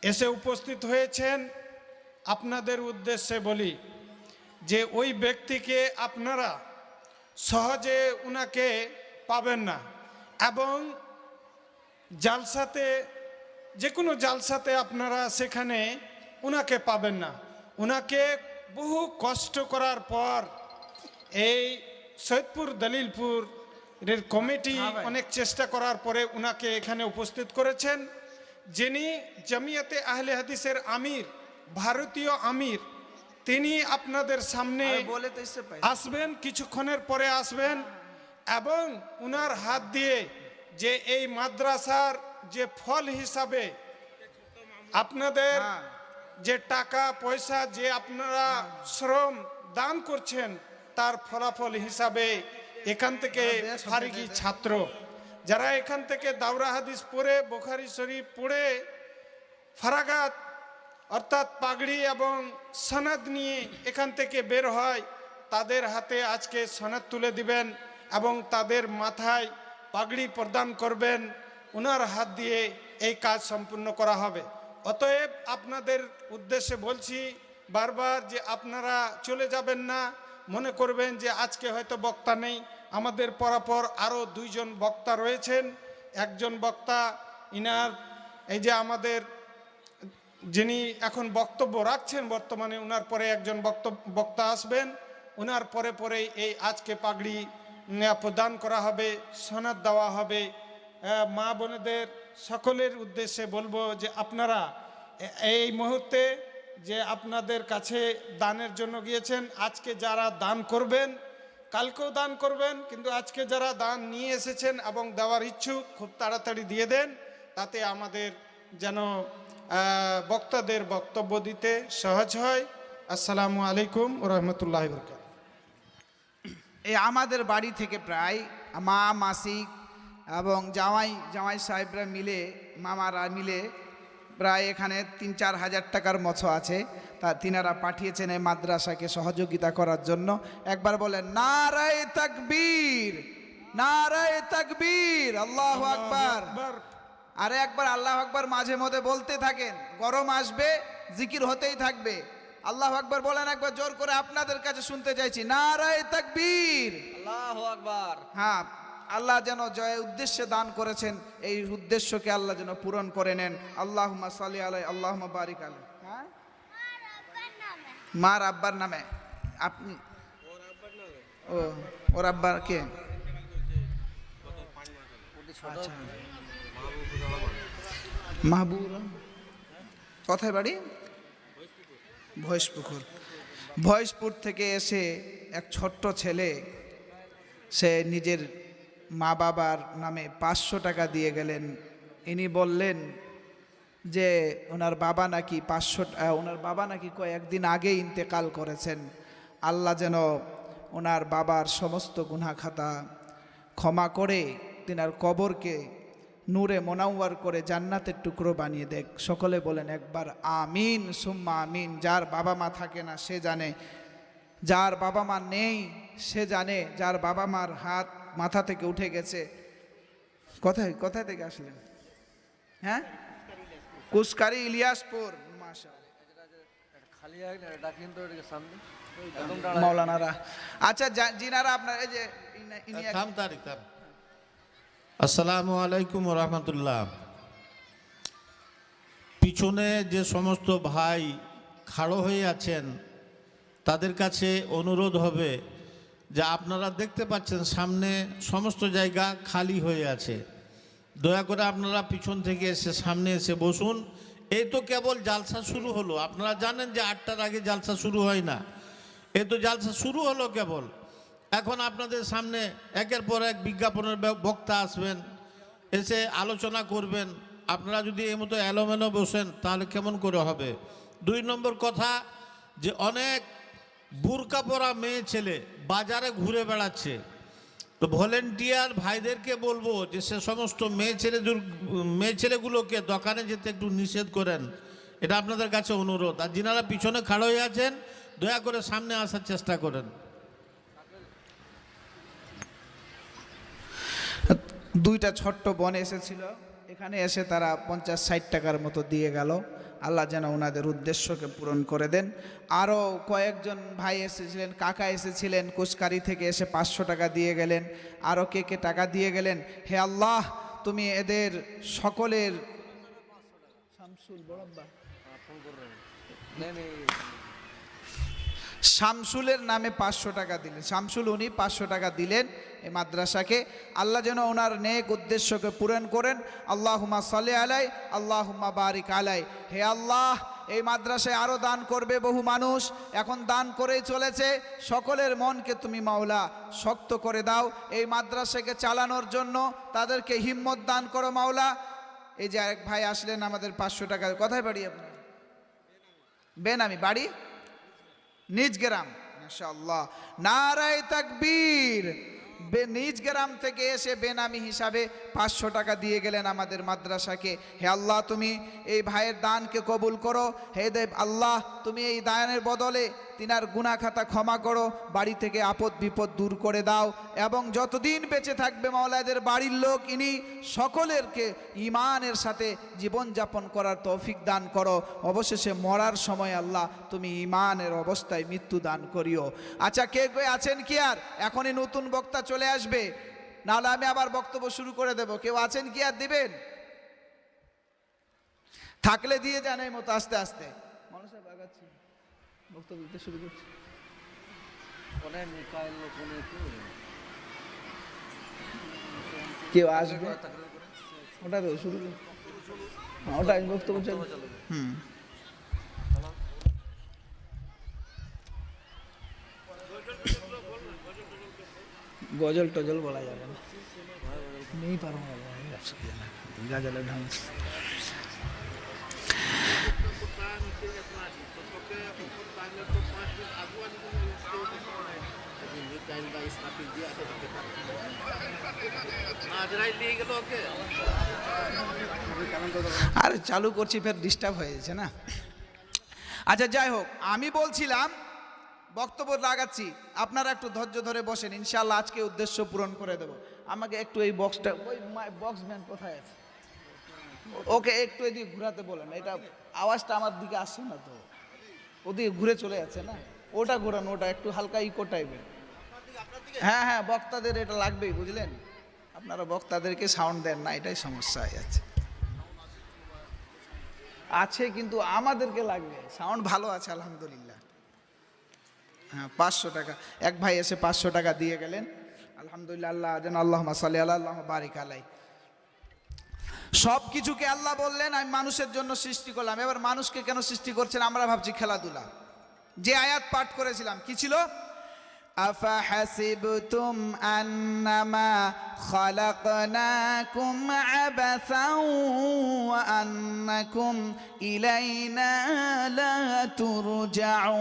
এসে উপস্থিত হয়েছেন। আপনাদের উদ্দেশ্যে বলি যে ওই ব্যক্তিকে আপনারা সহজে উনাকে পাবেন না, এবং জালসাতে, যে কোনো জালসাতে আপনারা সেখানে উনাকে পাবেন না। উনাকে বহু কষ্ট করার পর এই সৈয়দপুর দলিলপুর এর কমিটি অনেক চেষ্টা করার পরে উনাকে এখানে উপস্থিত করেছেন। যিনি জমিয়তে আহলে হাদিসের আমির, ভারতীয় আমির, তিনি আপনাদের সামনে আসবেন, কিছুক্ষণের পরে আসবেন, এবং উনার হাত দিয়ে যে এই মাদ্রাসার যে ফল হিসাবে আপনাদের যে টাকা পয়সা, যে আপনারা শ্রম দান করছেন, তার ফলাফল হিসাবে এখান থেকে ফারিগি ছাত্র যারা এখান থেকে দাওরা হাদিস পড়ে, বুখারী শরীফ পড়ে ফারাগাত অর্থাৎ পাগড়ি এবং সনদ নিয়ে এখান থেকে বের হয়, তাদের হাতে আজকে সনদ তুলে দিবেন এবং তাদের মাথায় পাগড়ি প্রদান করবেন। ওনার হাত দিয়ে এই কাজ সম্পূর্ণ করা হবে। অতএব আপনাদের উদ্দেশ্যে বলছি বারবার যে আপনারা চলে যাবেন না, মনে করবেন যে আজকে হয়তো বক্তা নেই, আমাদের পরাপর আরও 2 জন বক্তা রয়েছেন। একজন বক্তা ইনার এই যে আমাদের যিনি এখন বক্তব্য রাখছেন বর্তমানে, ওনার পরে একজন বক্তা আসবেন, ওনার পরে পরেই এই আজকে পাগড়ি প্রদান করা হবে, সনদ দেওয়া হবে। মা বোনেদের সকলের উদ্দেশ্যে বলবো যে আপনারা এই মুহূর্তে যে আপনাদের কাছে দানের জন্য গিয়েছেন, আজকে যারা দান করবেন কালকেও দান করবেন, কিন্তু আজকে যারা দান নিয়ে এসেছেন এবং দেওয়ার ইচ্ছুক খুব তাড়াতাড়ি দিয়ে দেন, তাতে আমাদের যেন বক্তাদের বক্তব্য দিতে সহজ হয়। আসসালামু আলাইকুম ওয়া রাহমাতুল্লাহি ওয়া বারাকাতুহু। এই আমাদের বাড়ি থেকে প্রায় মা, মাসি এবং জামাই সাহেবরা মিলে, মামারা মিলে প্রায় এখানে 3-4 হাজার টাকার মতো আছে, তা তিনারা পাঠিয়েছেন এই মাদ্রাসাকে সহযোগিতা করার জন্য। একবার বলেন নারায়ে তাকবীর, নারায়ে তাকবীর, আল্লাহু আকবার। আরে একবার আল্লাহু আকবার মাঝে মধ্যে বলতে থাকেন, গরম আসবে জিকির হতেই থাকবে। আল্লাহু আকবার বলেন একবার জোর করে, আপনাদের কাছে শুনতে চাইছি, নারায়ে তাকবীর, আল্লাহু আকবার। হ্যাঁ, আল্লাহ যেন জয় উদ্দেশ্যে দান করেছেন এই উদ্দেশ্যকে আল্লাহ যেন পূরণ করে নেন। আল্লাহুম্মা সাল্লি আলাইহি, আল্লাহুম্মা বারিক আলাইহি। হ্যাঁ, মার আব্বার নামে। আপনি ও ওর আব্বার কে? আচ্ছা, মাহবুব। কোথায় বাড়ি? ভয়েসপুকুর। ভয়েসপুর থেকে এসে এক ছোট্ট ছেলে, সে নিজের মা বাবার নামে 500 টাকা দিয়ে গেলেন। ইনি বললেন যে ওনার বাবা নাকি কয়েকদিন আগে ইন্তেকাল করেছেন। আল্লাহ যেন ওনার বাবার সমস্ত গুনাহ খাতা ক্ষমা করে তিনার কবরকে নূরে মোনাওয়ার করে জান্নাতের টুকরো বানিয়ে দেখ। সকলে বলেন একবার আমিন সুম্মা আমিন। যার বাবা মা থাকে না সে জানে, যার বাবা মা নেই সে জানে, যার বাবা মার হাত মাথা থেকে উঠে গেছে। কোথায় থেকে আসলেন? হ্যাঁ, কুশকারি ইলিয়াসপুর। মাওলানারা, আচ্ছা জিনারা আপনার এই যে আসসালামু আলাইকুম ওয়া রাহমাতুল্লাহ। পিছনে যে সমস্ত ভাই খাড়ো হয়ে আছেন তাদের কাছে অনুরোধ হবে যে আপনারা দেখতে পাচ্ছেন সামনে সমস্ত জায়গা খালি হয়ে আছে, দয়া করে আপনারা পিছন থেকে এসে সামনে এসে বসুন। এই তো কেবল জালসা শুরু হলো, আপনারা জানেন যে 8টার আগে জালসা শুরু হয় না, এই তো জালসা শুরু হলো কেবল। এখন আপনাদের সামনে একের পর এক বিজ্ঞাপনের বক্তা আসবেন, এসে আলোচনা করবেন। আপনারা যদি এই মতো এলোমেলো বসেন তাহলে কেমন করে হবে? 2 নম্বর কথা, যে অনেক বুরকা পরা মেয়ে ছেলে বাজারে ঘুরে বেড়াচ্ছে, তো ভলেন্টিয়ার ভাইদেরকে বলবো যে সে সমস্ত মেয়ে ছেলেগুলোকে দোকানে যেতে একটু নিষেধ করেন, এটা আপনাদের কাছে অনুরোধ। আর যিনারা পিছনে খাড়া হয়ে আছেন দয়া করে সামনে আসার চেষ্টা করেন। 2টা ছোট্ট বোন এসেছিল, এখানে এসে তারা 50-60 টাকার মতো দিয়ে গেল। আল্লাহ যেন ওনাদের উদ্দেশ্যকে পূরণ করে দেন। আরও কয়েকজন ভাই এসেছিলেন, কাকা এসেছিলেন কুশকারি থেকে, এসে 500 টাকা দিয়ে গেলেন। আরও কে টাকা দিয়ে গেলেন। হে আল্লাহ, তুমি এদের সকলের শামসুলের নামে 500 টাকা দিলেন। শামসুল উনি 500 টাকা দিলেন এই মাদ্রাসাকে। আল্লাহ যেন ওনার নেক উদ্দেশ্যকে পূরণ করেন। আল্লাহুম্মা সাল্লি আলাই, আল্লাহুম্মা বারিক আলাই। হে আল্লাহ, এই মাদ্রাসায় আরও দান করবে বহু মানুষ, এখন দান করেই চলেছে। সকলের মনকে তুমি মাওলা শক্ত করে দাও এই মাদ্রাসাকে চালানোর জন্য, তাদেরকে হিম্মত দান করো মাওলা। এই যে আরেক ভাই আসলেন আমাদের 500 টাকা। কোথায় বাড়ি আপনার? বেনামি বাড়ি, নিজ গ্রাম। মাশাআল্লাহ, নারায়ে তাকবীর। নিজ গ্রাম থেকে এসে বেনামি হিসাবে 500 টাকা দিয়ে গেলেন আমাদের মাদ্রাসাকে। হে আল্লাহ, তুমি এই ভাইয়ের দানকে কবুল করো। হে দেব আল্লাহ, তুমি এই দানের বদলে তিনার গুনাহ খাতা ক্ষমা করো, বাড়ি থেকে আপদ বিপদ দূর করে দাও, এবং যতদিন বেঁচে থাকবে মাওলাদের বাড়ির লোক ইনি সকলেরকে ঈমানের সাথে জীবনযাপন করার তৌফিক দান করো। অবশেষে মরার সময় আল্লাহ তুমি ঈমানের অবস্থায় মৃত্যু দান করিও। আচ্ছা, কে কে আছেন কি? আর এখনই নতুন বক্তা চলে আসবে, নাহলে আমি আবার বক্তব্য শুরু করে দেব। কেউ আছেন কি? আর দিবেন? থাকলে দিয়ে যান এই মতো আস্তে আস্তে। মানুষ সাহেব আগাচ্ছি, বক্তব্য দিতে শুরু করছি। কেউ আসবে? ওটা তো শুরু করুন। ওটা বক্তব্য চলবে। গজল টজল বলা যাবে না, নেই পারবো গজলের ঢং। আরে চালু করছি, ফের ডিস্টার্ব হয়ে যাচ্ছে না। আচ্ছা যাই হোক, আমি বলছিলাম বক্তব্য লাগাচ্ছি, আপনারা একটু ধৈর্য ধরে বসেন, ইনশাআল্লাহ আজকে উদ্দেশ্য পূরণ করে দেব। আমাকে একটু এই বক্সটা, ওই বক্স ম্যান কোথায় আছে, ওকে একটু এদিকে ঘুরাতে বলেন, এটা আওয়াজটা আমার দিকে আসছে না তো, ওদিকে ঘুরে চলে যাচ্ছে না, ওটা ঘোরানো, ওটা একটু হালকা ইকো টাইপের। হ্যাঁ হ্যাঁ, বক্তাদের এটা লাগবেই, বুঝলেন? আপনারা বক্তাদেরকে সাউন্ড দেন না, এটাই সমস্যা হয়ে যাচ্ছে। আছে কিন্তু আমাদেরকে লাগবে, সাউন্ড ভালো আছে আলহামদুলিল্লাহ। হ্যাঁ, 500 টাকা এক ভাই এসে 500 টাকা দিয়ে গেলেন, আলহামদুলিল্লাহ। আল্লাহ যেন আল্লাহুম্মা সাল্লি আলা আল্লাহুম্মা বারিক আলাই। সব কিছুকে আল্লাহ বললেন আমি মানুষের জন্য সৃষ্টি করলাম। এবার মানুষকে কেন সৃষ্টি করছেন? আমরা ভাবছি খেলাধুলা। যে আয়াত পাঠ করেছিলাম কি ছিল? আফাহাসিবতুম আন্নামা খালাকনাকুম আবাসাও ওয়া আন্নাকুম ইলাইনা লা তুরজাউন।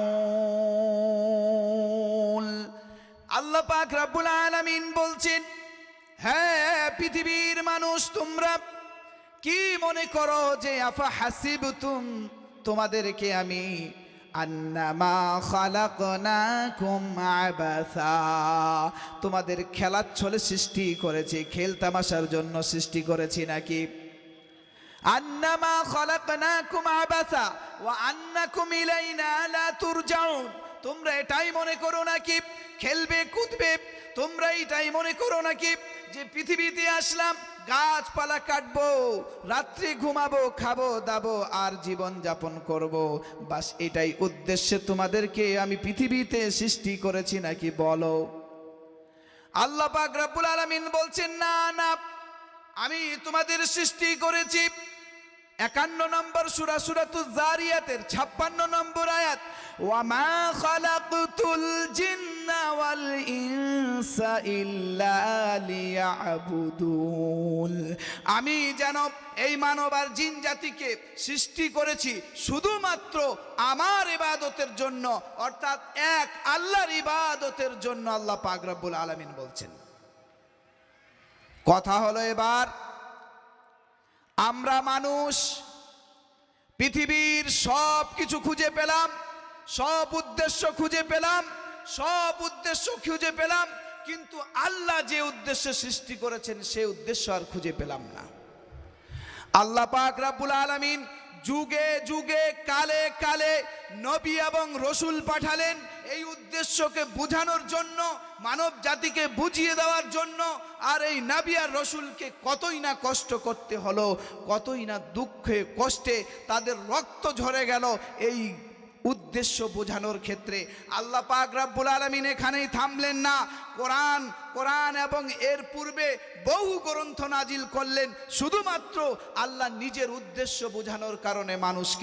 আল্লাহ পাক রব্বুল আলামিন বলছেন, হ্যাঁ পৃথিবীর মানুষ, তোমরা কি মনে করো যে আফাহাসিবতুম, তোমাদেরকে আমি আন্নামা খালাকনাকুম আবাসা, তোমাদের খেলার ছলে সৃষ্টি করেছি, খেল তামাশার জন্য সৃষ্টি করেছি নাকি? আন্নামা খালাকনাকুম আবাসা ওয়া আন্নাকুম ইলাইনা লা তুরজাউন, তোমরা এটাই মনে করো নাকি খেলবে কুদবে? তোমরা এটাই মনে করো নাকি যে পৃথিবীতে আসলাম, গাছপালা কাটবো, রাত্রি ঘুমাবো, খাবো দাবো আর জীবন যাপন করব, বাস এটাই উদ্দেশ্যে তোমাদেরকে আমি পৃথিবীতে সৃষ্টি করেছি নাকি বলো? আল্লাহ পাক রব্বুল আলামিন বলছেন, না না, আমি তোমাদের সৃষ্টি করেছি। 51 নম্বর সূরা সূরাতুজ জারিয়াতের 56 নম্বর আয়াত, ওয়া মা খালাকতুল জিন্না ওয়াল ইনসা ইল্লা লিয়াবুদুন, আমি যেন এই মানব আর জিন জাতিকে সৃষ্টি করেছি শুধুমাত্র আমার ইবাদতের জন্য, অর্থাৎ এক আল্লাহর ইবাদতের জন্য। আল্লাহ পাক রব্বুল আলামিন বলছেন। কথা হলো, এবার আমরা মানুষ পৃথিবীর সব কিছু খুঁজে পেলাম, সব উদ্দেশ্য খুঁজে পেলাম, সব উদ্দেশ্য খুঁজে পেলাম, কিন্তু আল্লাহ যে উদ্দেশ্য সৃষ্টি করেছেন সেই উদ্দেশ্য আর খুঁজে পেলাম না। আল্লাহ পাক রব্বুল আলামিন যুগে যুগে কালে কালে নবী এবং রসুল পাঠালেন এই উদ্দেশ্যকে বোঝানোর জন্য, মানব জাতিকে বুঝিয়ে দেওয়ার জন্য। আর এই নবী আর রসুলকে কতই না কষ্ট করতে হলো, কতই না দুঃখে কষ্টে তাদের রক্ত ঝরে গেল এই উদ্দেশ্য বোঝানোর ক্ষেত্রে। আল্লাহ পাক রব্বুল আলামিন এখানেই থামলেন না, কোরআন এবং এর পূর্বে বহু গ্রন্থ নাজিল করলেন শুধুমাত্র আল্লাহ নিজের উদ্দেশ্য বোঝানোর কারণে মানুষকে।